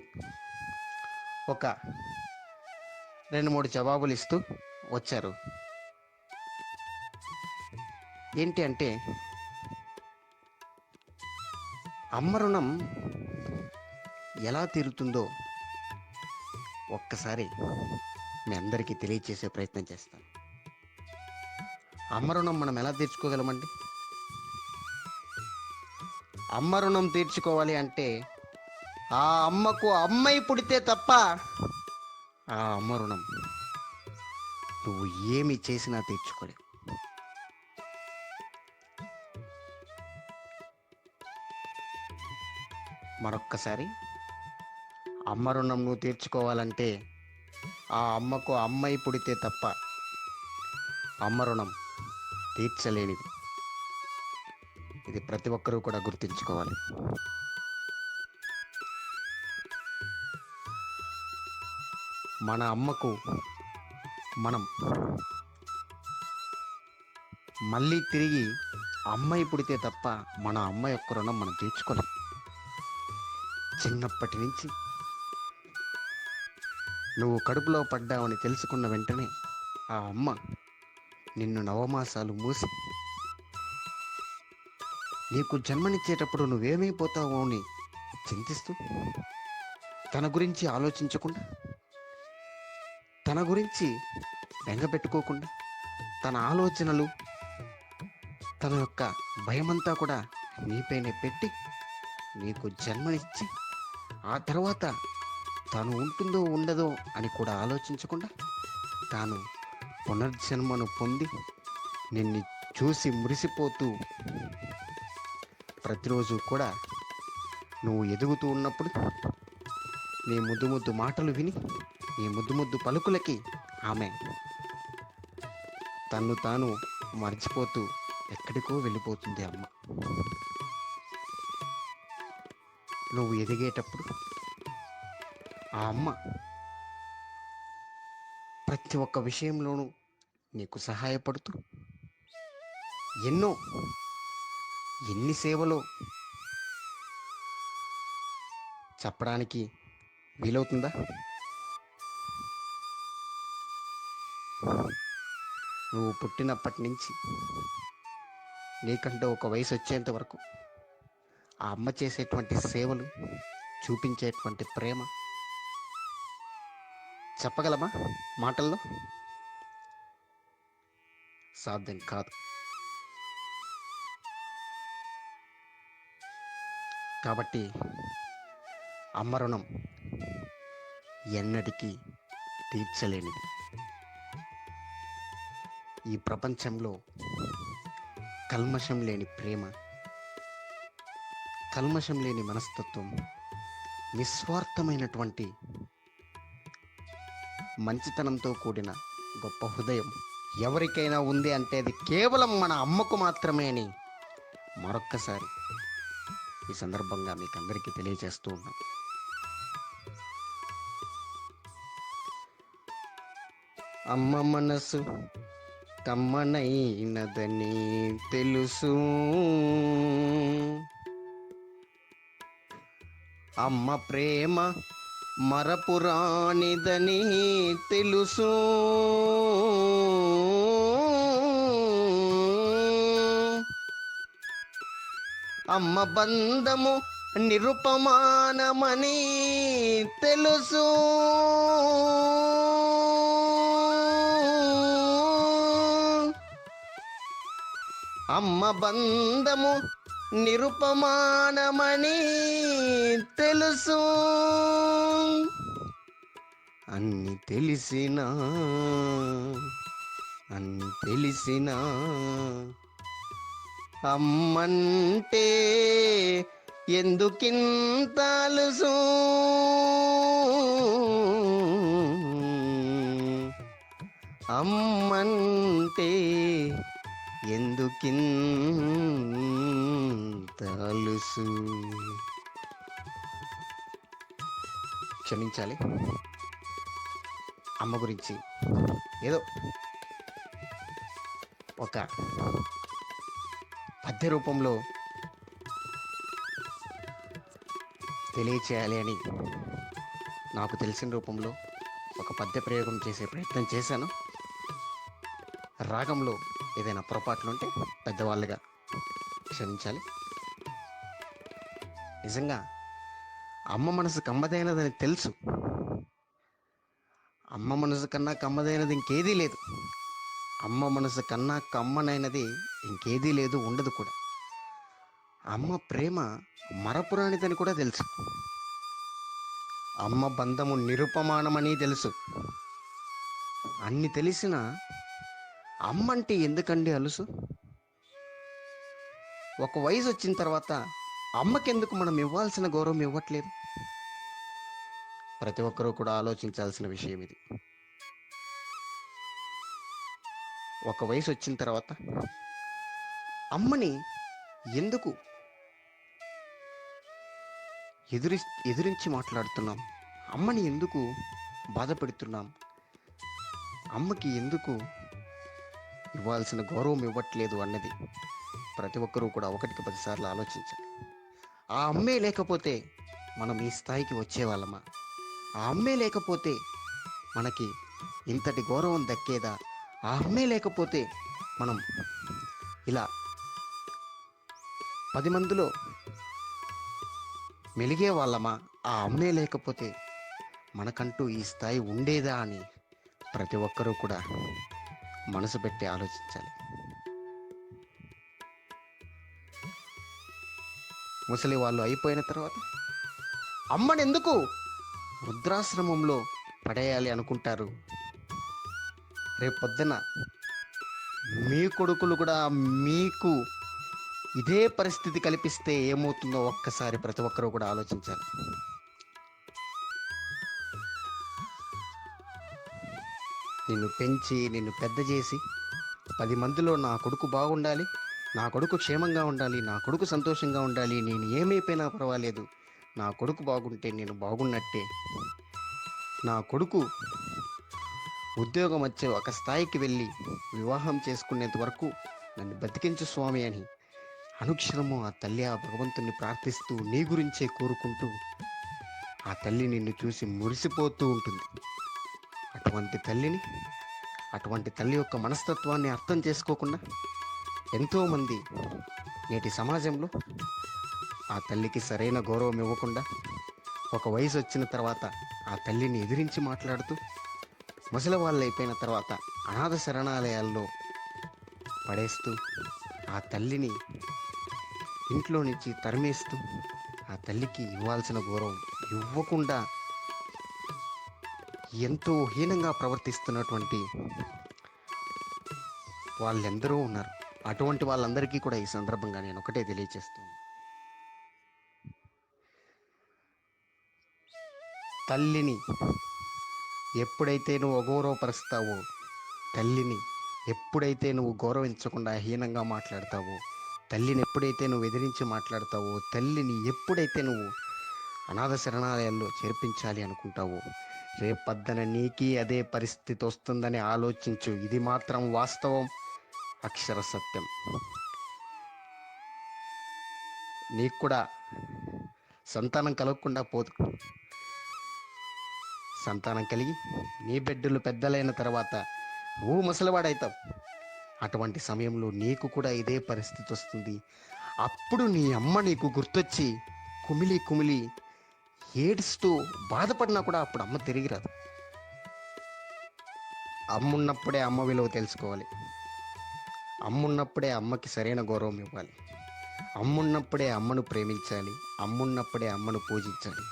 ఒక 2-3 జవాబులు ఇస్తూ వచ్చారు. ఏంటి అంటే, అమ్మ రుణం ఎలా తీరుతుందో ఒక్కసారి మీ అందరికీ తెలియచేసే ప్రయత్నం చేస్తాను. అమ్మ రుణం మనం ఎలా తీర్చుకోగలమండి? అమ్మ రుణం తీర్చుకోవాలి అంటే ఆ అమ్మకు అమ్మాయి పుడితే తప్ప ఆ అమ్మ రుణం నువ్వు ఏమి చేసినా తీర్చుకోలేవు. మరొక్కసారి, అమ్మ రుణం నువ్వు తీర్చుకోవాలంటే ఆ అమ్మకు అమ్మాయి పుడితే తప్ప అమ్మ రుణం తీర్చలేనిది. ఇది ప్రతి ఒక్కరూ కూడా గుర్తుంచుకోవాలి. మన అమ్మకు మనం మళ్ళీ తిరిగి అమ్మాయి పుడితే తప్ప మన అమ్మ యొక్క రుణం మనం తీర్చుకోలేం. చిన్నప్పటి నుంచి నువ్వు కడుపులో పడ్డావని తెలుసుకున్న వెంటనే ఆ అమ్మ నిన్ను నవమాసాలు మూసి నీకు జన్మనిచ్చేటప్పుడు నువ్వేమైపోతావో అని చింతిస్తూ, తన గురించి ఆలోచించకుండా, తన గురించి బెంగపెట్టుకోకుండా, తన ఆలోచనలు, తన యొక్క భయమంతా కూడా నీపైనే పెట్టి నీకు జన్మనిచ్చి, ఆ తర్వాత తాను ఉంటుందో ఉండదో అని కూడా ఆలోచించకుండా తాను పునర్జన్మను పొంది నిన్ను చూసి మురిసిపోతూ ప్రతిరోజు కూడా నువ్వు ఎదుగుతూ ఉన్నప్పుడు నీ ముద్దు ముద్దు మాటలు విని, నీ ముద్దు ముద్దు పలుకులకి ఆమె తన్ను తాను మర్చిపోతూ ఎక్కడికో వెళ్ళిపోతుంది అమ్మ. నువ్వు ఎదిగేటప్పుడు ఆ అమ్మ ప్రతి ఒక్క విషయంలోనూ నీకు సహాయపడుతూ ఎన్ని సేవలో చెప్పడానికి వీలవుతుందా? నువ్వు పుట్టినప్పటి నుంచి నీకంటూ ఒక వయసు వచ్చేంత వరకు ఆ అమ్మ చేసేటువంటి సేవలు, చూపించేటువంటి ప్రేమ చెప్పగలమా మాటల్లో? సాధ్యం కాదు. కాబట్టి అమ్మ రుణం ఎన్నటికీ తీర్చలేనిది. ఈ ప్రపంచంలో కల్మషం లేని ప్రేమ, కల్మషం లేని మనస్తత్వం, నిస్వార్థమైనటువంటి మంచితనంతో కూడిన గొప్ప హృదయం ఎవరికైనా ఉంది అంటే అది కేవలం మన అమ్మకు మాత్రమే అని మరొక్కసారి ఈ సందర్భంగా మీకు అందరికీ తెలియజేస్తూ ఉన్నాం. అమ్మ మనసు కమ్మనైనదని తెలుసు, అమ్మ ప్రేమ మరపురానిదని తెలుసు, అమ్మ బంధము నిరుపమానమని తెలుసు, అమ్మ బంధము నిరుపమానమని తెలుసు. అన్ని తెలిసినా అమ్మంటే ఎందుకింత అలుసు. అమ్మంటే ఎందుకింత అలుసు. క్షమించాలి, అమ్మ గురించి ఏదో ఒక పద్య రూపంలో తెలియచేయాలి అని నాకు తెలిసిన రూపంలో ఒక పద్య ప్రయోగం చేసే ప్రయత్నం చేశాను. రాగంలో ఏదైనా పొరపాట్లు ఉంటే పెద్దవాళ్ళుగా క్షమించాలి. నిజంగా అమ్మ మనసు కమ్మదైనదని తెలుసు. అమ్మ మనసు కన్నా కమ్మదైనది ఇంకేదీ లేదు. అమ్మ మనసు కన్నా కమ్మనైనది ఇంకేదీ లేదు, ఉండదు కూడా. అమ్మ ప్రేమ మరపురానిదని కూడా తెలుసు. అమ్మ బంధము నిరుపమానమని తెలుసు. అన్ని తెలిసిన అమ్మంటే ఎందుకండి అలుసు? ఒక వయసు వచ్చిన తర్వాత అమ్మకెందుకు మనం ఇవ్వాల్సిన గౌరవం ఇవ్వట్లేదు? ప్రతి ఒక్కరూ కూడా ఆలోచించాల్సిన విషయం ఇది. ఒక వయసు వచ్చిన తర్వాత అమ్మని ఎందుకు ఎదురించి మాట్లాడుతున్నాం? అమ్మని ఎందుకు బాధ పెడుతున్నాం? అమ్మకి ఎందుకు ఇవ్వాల్సిన గౌరవం ఇవ్వట్లేదు అన్నది ప్రతి ఒక్కరూ కూడా 1-10 సార్లు ఆలోచించాలి. ఆ అమ్మే లేకపోతే మనం ఈ స్థాయికి వచ్చేవాళ్ళమా? ఆ అమ్మే లేకపోతే మనకి ఇంతటి గౌరవం దక్కేదా? ఆ అమ్మే లేకపోతే మనం ఇలా 10 మందిలో మెలిగే వాళ్ళమా? ఆ అమ్మే లేకపోతే మనకంటూ ఈ స్థాయి ఉండేదా అని ప్రతి ఒక్కరూ కూడా మనసు పెట్టి ఆలోచించాలి. ముసలి వాళ్ళు అయిపోయిన తర్వాత అమ్మని ఎందుకు వృద్ధాశ్రమంలో పడేయాలి అనుకుంటారు? రేపు పొద్దున మీ కొడుకులు కూడా మీకు ఇదే పరిస్థితి కల్పిస్తే ఏమవుతుందో ఒక్కసారి ప్రతి ఒక్కరూ కూడా ఆలోచించాలి. నిన్ను పెంచి నిన్ను పెద్ద చేసి 10 మందిలో నా కొడుకు బాగుండాలి, నా కొడుకు క్షేమంగా ఉండాలి, నా కొడుకు సంతోషంగా ఉండాలి, నేను ఏమైపోయినా పర్వాలేదు, నా కొడుకు బాగుంటే నేను బాగున్నట్టే, నా కొడుకు ఉద్యోగం వచ్చే ఒక స్థాయికి వెళ్ళి వివాహం చేసుకునేంత వరకు నన్ను బతికించు స్వామి అని అనుక్షణము ఆ తల్లి ఆ భగవంతుని ప్రార్థిస్తూ నీ గురించే కోరుకుంటూ ఆ తల్లి నిన్ను చూసి మురిసిపోతూ ఉంటుంది. అటువంటి తల్లిని, అటువంటి తల్లి యొక్క మనస్తత్వాన్ని అర్థం చేసుకోకుండా ఎంతోమంది నేటి సమాజంలో ఆ తల్లికి సరైన గౌరవం ఇవ్వకుండా ఒక వయసు వచ్చిన తర్వాత ఆ తల్లిని ఎదిరించి మాట్లాడుతూ ముసలి వాళ్ళు అయిపోయిన తర్వాత అనాథ శరణాలయాల్లో పడేస్తూ ఆ తల్లిని ఇంట్లో నుంచి తరిమేస్తూ ఆ తల్లికి ఇవ్వాల్సిన గౌరవం ఇవ్వకుండా ఎంతో హీనంగా ప్రవర్తిస్తున్నటువంటి వాళ్ళెందరూ ఉన్నారు. అటువంటి వాళ్ళందరికీ కూడా ఈ సందర్భంగా నేను ఒకటే తెలియజేస్తాను. తల్లిని ఎప్పుడైతే నువ్వు అగౌరవపరుస్తావో, తల్లిని ఎప్పుడైతే నువ్వు గౌరవించకుండా హీనంగా మాట్లాడతావో, తల్లిని ఎప్పుడైతే నువ్వు ఎదిరించి మాట్లాడతావో, తల్లిని ఎప్పుడైతే నువ్వు అనాథ శరణాలయాల్లో చేర్పించాలి అనుకుంటావో, రేపొద్దున నీకి అదే పరిస్థితి వస్తుందని ఆలోచించు. ఇది మాత్రం వాస్తవం, అక్షర సత్యం. నీకు కూడా సంతానం కలగకుండా పోదు. సంతానం కలిగి నీ బిడ్డలు పెద్దలైన తర్వాత నువ్వు ముసలివాడవుతావు. అటువంటి సమయంలో నీకు కూడా ఇదే పరిస్థితి వస్తుంది. అప్పుడు నీ అమ్మ నీకు గుర్తొచ్చి కుమిలి కుమిలి ఏడుస్తూ బాధపడినా కూడా అప్పుడు అమ్మ తిరిగి రాదు. అమ్మున్నప్పుడే అమ్మ విలువ తెలుసుకోవాలి. అమ్మున్నప్పుడే అమ్మకి సరైన గౌరవం ఇవ్వాలి. అమ్మున్నప్పుడే అమ్మను ప్రేమించాలి, అమ్మున్నప్పుడే అమ్మను పూజించాలి.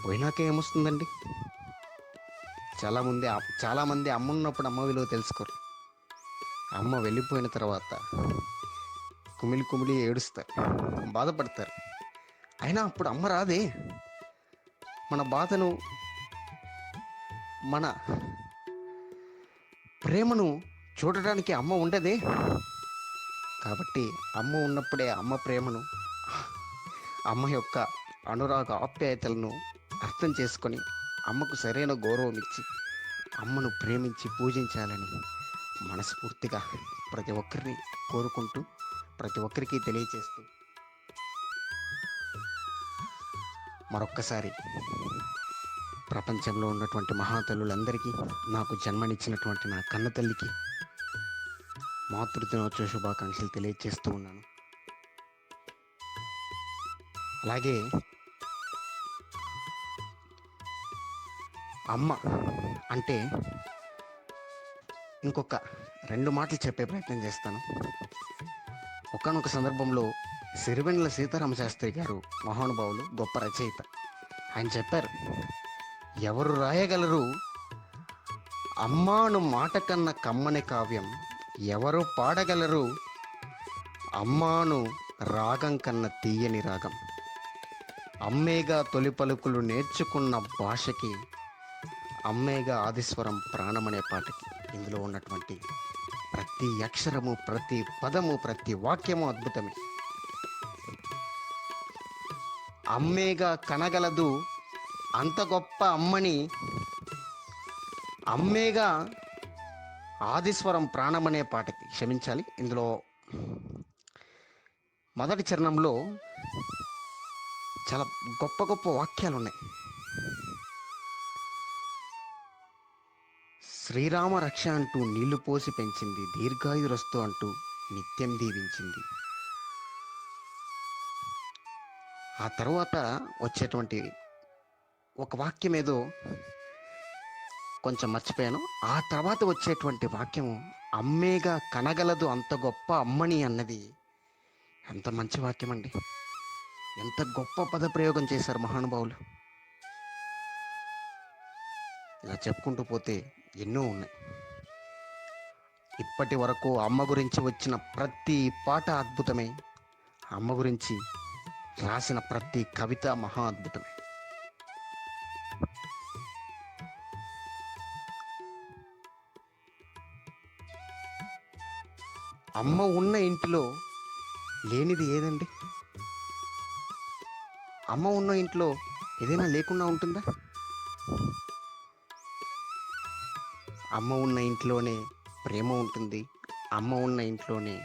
పోయినాక ఏమొస్తుందండి? చాలామంది అమ్మున్నప్పుడు అమ్మ విలువ తెలుసుకోరు. అమ్మ వెళ్ళిపోయిన తర్వాత కుమిలి ఏడుస్తారు, బాధపడతారు. అయినా అప్పుడు అమ్మ రాదే. మన బాధను, మన ప్రేమను చూడడానికి అమ్మ ఉండదే. కాబట్టి అమ్మ ఉన్నప్పుడే అమ్మ ప్రేమను, అమ్మ యొక్క అనురాగ ఆప్యాయతలను అర్థం చేసుకొని అమ్మకు సరైన గౌరవం ఇచ్చి అమ్మను ప్రేమించి పూజించాలని మనస్ఫూర్తిగా ప్రతి ఒక్కరిని కోరుకుంటూ, ప్రతి ఒక్కరికి తెలియచేస్తూ మరొక్కసారి ప్రపంచంలో ఉన్నటువంటి మహాతల్లులందరికీ, నాకు జన్మనిచ్చినటువంటి నా కన్న తల్లికి మాతృదినోత్సవ శుభాకాంక్షలు తెలియజేస్తూ ఉన్నాను. అలాగే అమ్మ అంటే ఇంకొక 2 మాటలు చెప్పే ప్రయత్నం చేస్తాను. ఒకానొక సందర్భంలో సిరివెన్నెల సీతారామశాస్త్రి గారు, మహానుభావులు, గొప్ప రచయిత, ఆయన చెప్పారు, ఎవరు రాయగలరు అమ్మాను మాట కన్న కమ్మని కావ్యం, ఎవరు పాడగలరు అమ్మాను రాగం కన్న తీయని రాగం, అమ్మేగా తొలి పలుకులు నేర్చుకున్న భాషకి, అమ్మేగా ఆదిస్వరం ప్రాణమనే పాటకి. ఇందులో ఉన్నటువంటి ప్రతి అక్షరము, ప్రతి పదము, ప్రతి వాక్యము అద్భుతమే. అమ్మేగా కనగలదు అంత గొప్ప అమ్మని, అమ్మేగా ఆదిస్వరం ప్రాణమనే పాటకి. క్షమించాలి, ఇందులో మొదటి చరణంలో చాలా గొప్ప గొప్ప వాక్యాలు ఉన్నాయి. శ్రీరామ రక్ష అంటూ నీళ్లు పోసి పెంచింది, దీర్ఘాయురస్తు అంటూ నిత్యం దీవించింది. ఆ తర్వాత వచ్చేటువంటి ఒక వాక్యం ఏదో కొంచెం మర్చిపోయాను. ఆ తర్వాత వచ్చేటువంటి వాక్యము అమ్మేగా కనగలదు అంత గొప్ప అమ్మని అన్నది ఎంత మంచి వాక్యం అండి. ఎంత గొప్ప పదప్రయోగం చేశారు మహానుభావులు. ఇలా చెప్పుకుంటూ పోతే ఎన్నో ఉన్నాయి. ఇప్పటి వరకు అమ్మ గురించి వచ్చిన ప్రతి పాట అద్భుతమే, అమ్మ గురించి రాసిన ప్రతి కవిత మహా అద్భుతమే. అమ్మ ఉన్న ఇంటిలో లేనిది ఏదండి? అమ్మ ఉన్న ఇంట్లో ఏదైనా లేకుండా ఉంటుందా? అమ్మ ఉన్న ఇంట్లోనే ప్రేమ ఉంటుంది, అమ్మ ఉన్న ఇంట్లోనే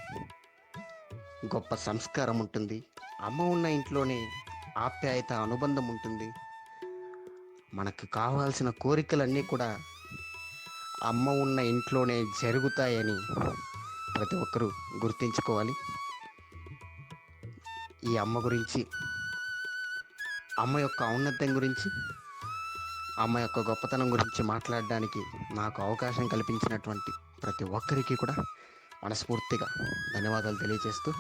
గొప్ప సంస్కారం ఉంటుంది, అమ్మ ఉన్న ఇంట్లోనే ఆప్యాయత, అనుబంధం ఉంటుంది. మనకు కావాల్సిన కోరికలన్నీ కూడా అమ్మ ఉన్న ఇంట్లోనే జరుగుతాయని ప్రతి ఒక్కరూ గుర్తించుకోవాలి. ఈ అమ్మ గురించి, అమ్మ యొక్క ఔన్నత్యం గురించి, అమ్మ యొక్క గొప్పతనం గురించి మాట్లాడడానికి నాకు అవకాశం కల్పించినటువంటి ప్రతి ఒక్కరికి కూడా మనస్ఫూర్తిగా ధన్యవాదాలు తెలియజేస్తూ,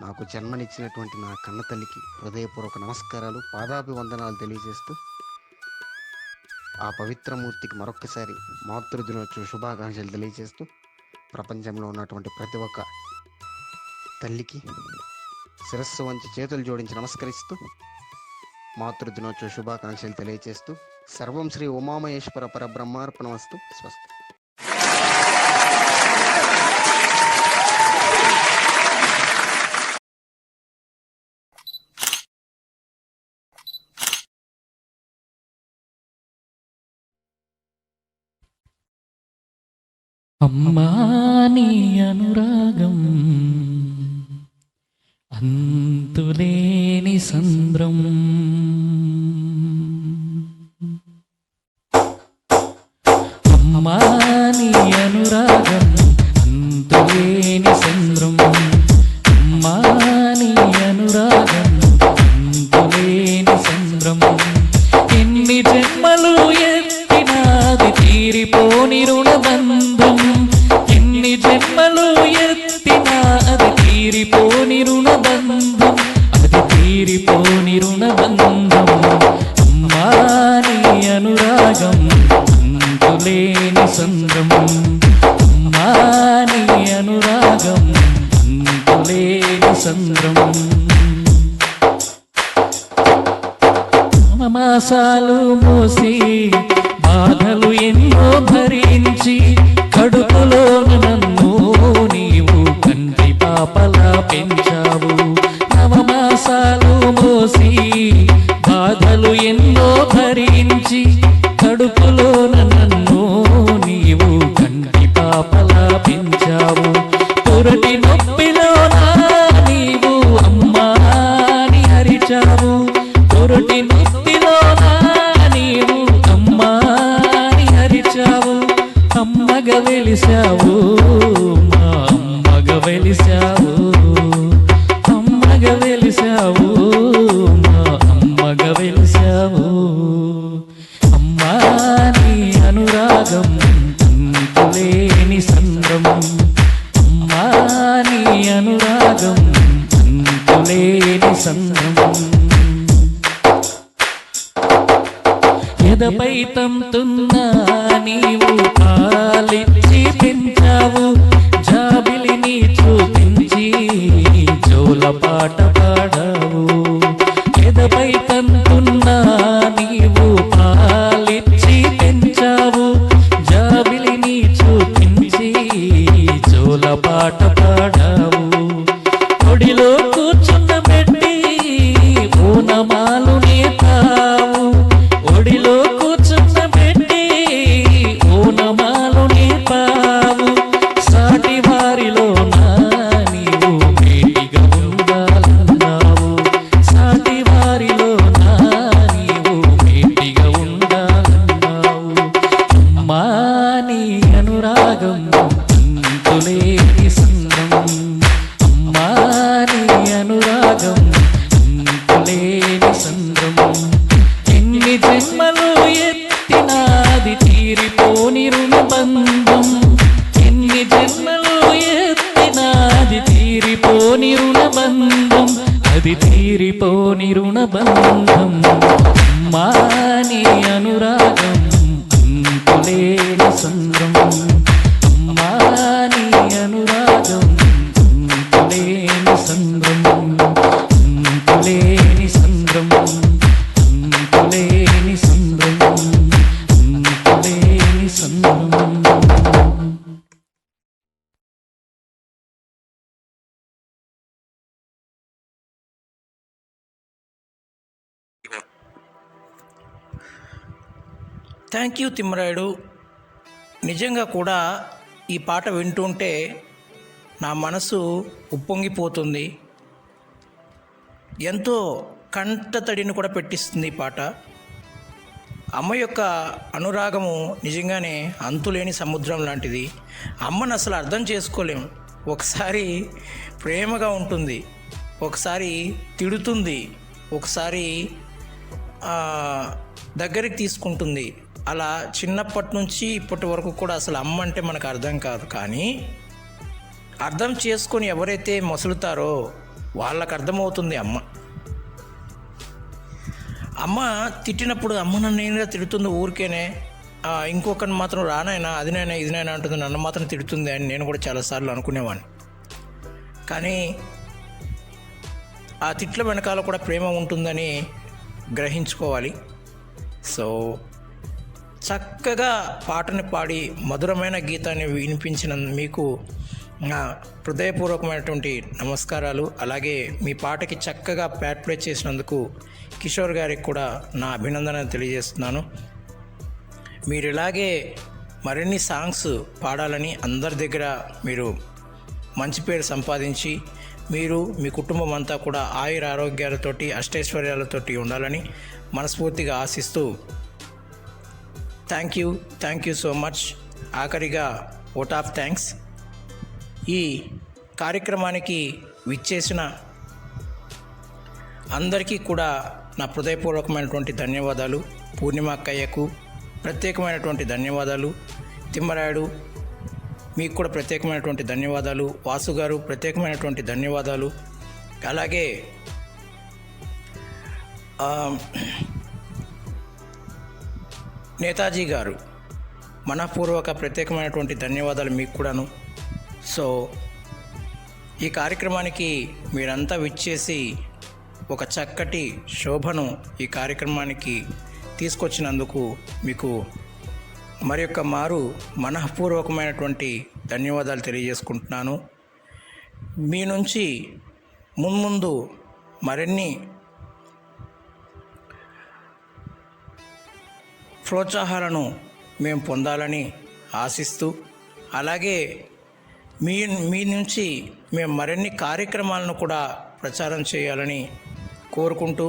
నాకు జన్మనిచ్చినటువంటి నా కన్న తల్లికి హృదయపూర్వక నమస్కారాలు, పాదాభివందనాలు తెలియజేస్తూ, ఆ పవిత్రమూర్తికి మరొక్కసారి మాతృదినోత్సవ శుభాకాంక్షలు తెలియజేస్తూ, ప్రపంచంలో ఉన్నటువంటి ప్రతి ఒక్క తల్లికి శిరస్సు వంచి చేతులు జోడించి నమస్కరిస్తూ మాతృదినోత్సవ శుభాకాంక్షలు తెలియజేస్తూ, సర్వం శ్రీ ఉమామహేశ్వర పరబ్రహ్మార్పణమస్తు. స్వస్తి. అమ్మా నీ అనురాగం అంతులేని సంద్రం, అమ్మా నీ అనురాగం అంతులేని సంద్రం, అమ్మా నీ అనురాగం అంతులేని సంద్రం. ఎన్ని జన్మలు ఎత్తినాది తీరిపోని రుణబంధం, ఎన్ని జన్మలు ఎత్తినా అది తీరిపోని రుణబంధం. మాసాలు మోసి బాధలు ఎన్నో భరించి కడుపులో నన్ను నీవు కంటి పాపలా పెంచావు. నవమాసాలు మోసి బాధలు ఎన్నో భరించి కడుపులో నన్ను నీవు కంటి పాపలా పెంచావు. పురటి నొప్పిలోనా నీవు అమ్మా అని అరిచావు. పురటి నొప్పిలోనా నీవు అమ్మా అని అరిచావు. అమ్మగా వెలిసావు, మా అమ్మగా వెలిసావు. అమ్మగా వెలిసావు, మా అమ్మగా వెలిసావు. అమ్మా నీ అనురాగం అంతులేని సంద్రం. అమ్మా నీ అనురాగం అంతులేని సంద్రం. ఎదపై తంతున్నా నీవు పాలిచ్చి పెంచావు. జాబిలిని చూపించి జోల పాట పాడావు. ఎదపై తంతున్నా నీవు పాలిచ్చి పెంచావు. జాబిలిని చూపించి జోల పాట పాడావు. ఒడిలో కూర్చున్న పెట్టి పూనమాలు నేతావు. ఒడిలో కూర్చున్న పెట్టి పూనమాలు నేపావు. సాటి వారిలో నా నీవు మేటిగా ఉండాలన్నావు. సాటి వారిలో నా నీవు మేటిగా ఉండాలన్నావు. అమ్మా నీ అనురాగం అంతులేని సంద్రం. అమ్మా నీ అనురాగం అంతులేని సంద్రం. ఎన్ని జన్మలు ఎత్తినాది తీరిపోని రుణబంధం. ఎన్ని జన్మలు ఎత్తినాది తీరిపోని రుణబంధం. అది తీరిపోని రుణబంధం. అమ్మా నీ అనురాగం అంతులేని సంద్రం. అమ్మా నీ అనురాగం అంతులేని సంద్రం. అంతులేని సంద్రం. అంతులేని సంద్రం. అంతులేని సంద్రం. Thank you Timmarayudu. నిజంగా కూడా ఈ పాట వింటుంటే నా మనసు ఉప్పొంగిపోతుంది. ఎంతో కంటతడిని కూడా పెట్టిస్తుంది ఈ పాట. అమ్మ యొక్క అనురాగము నిజంగానే అంతులేని సముద్రం లాంటిది. అమ్మను అసలు అర్థం చేసుకోలేం. ఒకసారి ప్రేమగా ఉంటుంది, ఒకసారి తిడుతుంది, ఒకసారి దగ్గరికి తీసుకుంటుంది. అలా చిన్నప్పటి నుంచి ఇప్పటి వరకు కూడా అసలు అమ్మ అంటే మనకు అర్థం కాదు. కానీ అర్థం చేసుకొని ఎవరైతే మసులుతారో వాళ్ళకు అర్థమవుతుంది అమ్మ. అమ్మ తిట్టినప్పుడు అమ్మ నన్ను ఏంగా తిడుతుంది ఊరికేనే, ఇంకొకరిని మాత్రం రానైనా అదినైనా ఇదినైనా అంటుంది, నన్ను మాత్రం తిడుతుంది అని నేను కూడా చాలాసార్లు అనుకునేవాడిని. కానీ ఆ తిట్ల వెనకాల కూడా ప్రేమ ఉంటుందని గ్రహించుకోవాలి. సో చక్కగా పాటని పాడి మధురమైన గీతాన్ని వినిపించిన మీకు నా హృదయపూర్వకమైనటువంటి నమస్కారాలు. అలాగే మీ పాటకి చక్కగా ప్యాట్ ప్లే చేసినందుకు కిషోర్ గారికి కూడా నా అభినందనలు తెలియజేస్తున్నాను. మీరు ఇలాగే మరిన్ని సాంగ్స్ పాడాలని అందరి దగ్గర మీరు మంచి పేరు సంపాదించి మీరు మీ కుటుంబం అంతా కూడా ఆయుర ఆరోగ్యాలతోటి అష్టైశ్వర్యాలతోటి ఉండాలని మనస్ఫూర్తిగా ఆశిస్తూ థ్యాంక్ యూ సో మచ్. ఆఖరిగా ఓట్ ఆఫ్ థ్యాంక్స్. ఈ కార్యక్రమానికి విచ్చేసిన అందరికీ కూడా నా హృదయపూర్వకమైనటువంటి ధన్యవాదాలు. పూర్ణిమ అక్కయ్యకు ప్రత్యేకమైనటువంటి ధన్యవాదాలు. తిమ్మరాయుడు మీకు కూడా ప్రత్యేకమైనటువంటి ధన్యవాదాలు. వాసు గారు ప్రత్యేకమైనటువంటి ధన్యవాదాలు. అలాగే నేతాజీ గారు మనపూర్వక ప్రత్యేకమైనటువంటి ధన్యవాదాలు మీకు కూడాను. సో ఈ కార్యక్రమానికి మీరంతా విచ్చేసి ఒక చక్కటి శోభను ఈ కార్యక్రమానికి తీసుకొచ్చినందుకు మీకు మరి యొక్క మనఃపూర్వకమైనటువంటి ధన్యవాదాలు తెలియజేసుకుంటున్నాను. మీ నుంచి మున్ముందు మరిన్ని ప్రోత్సాహాలను మేము పొందాలని ఆశిస్తూ, అలాగే మీ నుంచి మేము మరిన్ని కార్యక్రమాలను కూడా ప్రచారం చేయాలని కోరుకుంటూ,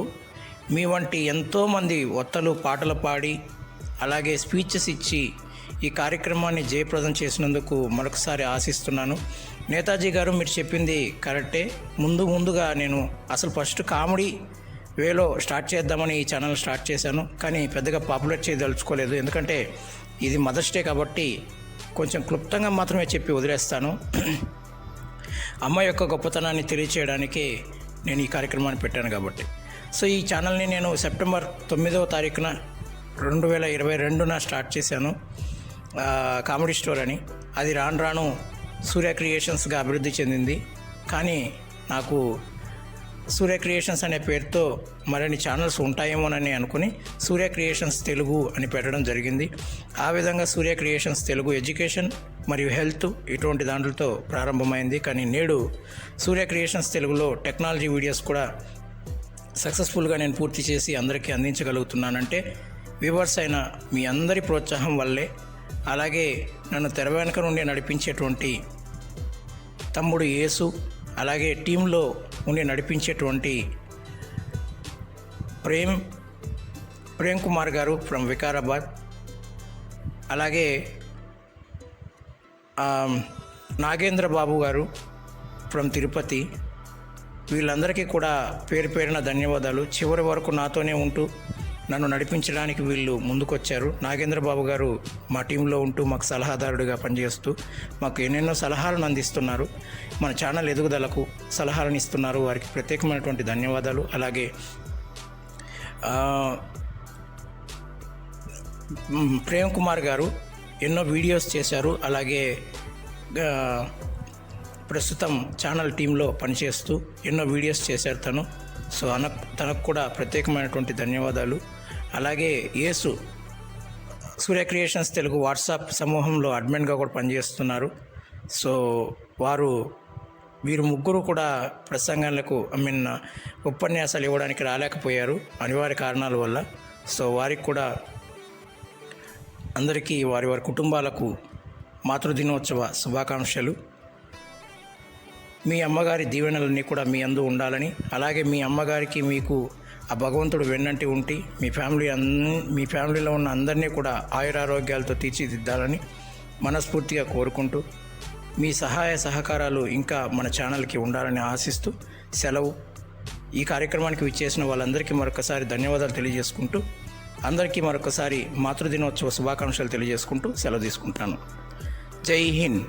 మీ వంటి ఎంతోమంది వత్తలు పాటలు పాడి అలాగే స్పీచెస్ ఇచ్చి ఈ కార్యక్రమాన్ని జయప్రదం చేసినందుకు మరొకసారి ఆశిస్తున్నాను. నేతాజీ గారు, మీరు చెప్పింది కరెక్టే. ముందుగా నేను అసలు ఫస్ట్ కామెడీ వేలో స్టార్ట్ చేద్దామని ఈ ఛానల్ స్టార్ట్ చేశాను, కానీ పెద్దగా పాపులర్ చేయదలుచుకోలేదు. ఎందుకంటే ఇది మదర్స్ డే కాబట్టి కొంచెం క్లుప్తంగా మాత్రమే చెప్పి వదిలేస్తాను. అమ్మ యొక్క గొప్పతనాన్ని తెలియచేయడానికే నేను ఈ కార్యక్రమాన్ని పెట్టాను కాబట్టి. సో ఈ ఛానల్ని నేను సెప్టెంబర్ 9వ తారీఖున 2022 స్టార్ట్ చేశాను, కామెడీ స్టోర్ అని. అది రాను సూర్య క్రియేషన్స్గా అభివృద్ధి చెందింది. కానీ నాకు సూర్య క్రియేషన్స్ అనే పేరుతో మరిన్ని ఛానల్స్ ఉంటాయేమోనని అనుకుని సూర్య క్రియేషన్స్ తెలుగు అని పెట్టడం జరిగింది. ఆ విధంగా సూర్య క్రియేషన్స్ తెలుగు ఎడ్యుకేషన్ మరియు హెల్త్ ఇటువంటి దాంట్లతో ప్రారంభమైంది. కానీ నేడు సూర్య క్రియేషన్స్ తెలుగులో టెక్నాలజీ వీడియోస్ కూడా సక్సెస్ఫుల్గా నేను పూర్తి చేసి అందరికీ అందించగలుగుతున్నానంటే వ్యూవర్స్ అయిన మీ అందరి ప్రోత్సాహం వల్లే. అలాగే నన్ను తెర వెనుక నుండి నడిపించేటువంటి తమ్ముడు యేసు, అలాగే టీంలో ఉండి నడిపించేటువంటి ప్రేమ్ కుమార్ గారు ఫ్రమ్ వికారాబాద్, అలాగే నాగేంద్ర బాబు గారు ఫ్రమ్ తిరుపతి, వీళ్ళందరికీ కూడా పేరు పేరున ధన్యవాదాలు. చివరి వరకు నాతోనే ఉంటూ నన్ను నడిపించడానికి వీళ్ళు ముందుకొచ్చారు. నాగేంద్ర బాబు గారు మా టీంలో ఉంటూ మాకు సలహాదారుడిగా పనిచేస్తూ మాకు ఎన్నెన్నో సలహాలను అందిస్తున్నారు. మన ఛానల్ ఎదుగుదలకు సలహాలను ఇస్తున్నారు. వారికి ప్రత్యేకమైనటువంటి ధన్యవాదాలు. అలాగే ప్రేమ్ కుమార్ గారు ఎన్నో వీడియోస్ చేశారు. అలాగే ప్రస్తుతం ఛానల్ టీంలో పనిచేస్తూ ఎన్నో వీడియోస్ చేశారు తను. సో తనకు కూడా ప్రత్యేకమైనటువంటి ధన్యవాదాలు. అలాగే యేసు సూర్య క్రియేషన్స్ తెలుగు వాట్సాప్ సమూహంలో అడ్మిన్గా కూడా పనిచేస్తున్నారు. సో వీరు ముగ్గురు కూడా ప్రసంగాలకు ఉపన్యాసాలు ఇవ్వడానికి రాలేకపోయారు అనివార్య కారణాల వల్ల. సో వారికి కూడా అందరికీ వారి కుటుంబాలకు మాతృదినోత్సవ శుభాకాంక్షలు. మీ అమ్మగారి దీవెనలన్నీ కూడా మీ అందు ఉండాలని, అలాగే మీ అమ్మగారికి మీకు ఆ భగవంతుడు వెన్నంటి ఉండి మీ ఫ్యామిలీలో ఉన్న అందరినీ కూడా ఆయురారోగ్యాలతో తీర్చిదిద్దాలని మనస్ఫూర్తిగా కోరుకుంటూ, మీ సహాయ సహకారాలు ఇంకా మన ఛానల్కి ఉండాలని ఆశిస్తూ సెలవు. ఈ కార్యక్రమానికి విచ్చేసిన వాళ్ళందరికీ మరొకసారి ధన్యవాదాలు తెలియజేసుకుంటూ, అందరికీ మరొకసారి మాతృదినోత్సవ శుభాకాంక్షలు తెలియజేసుకుంటూ సెలవు తీసుకుంటాను. జై హింద్.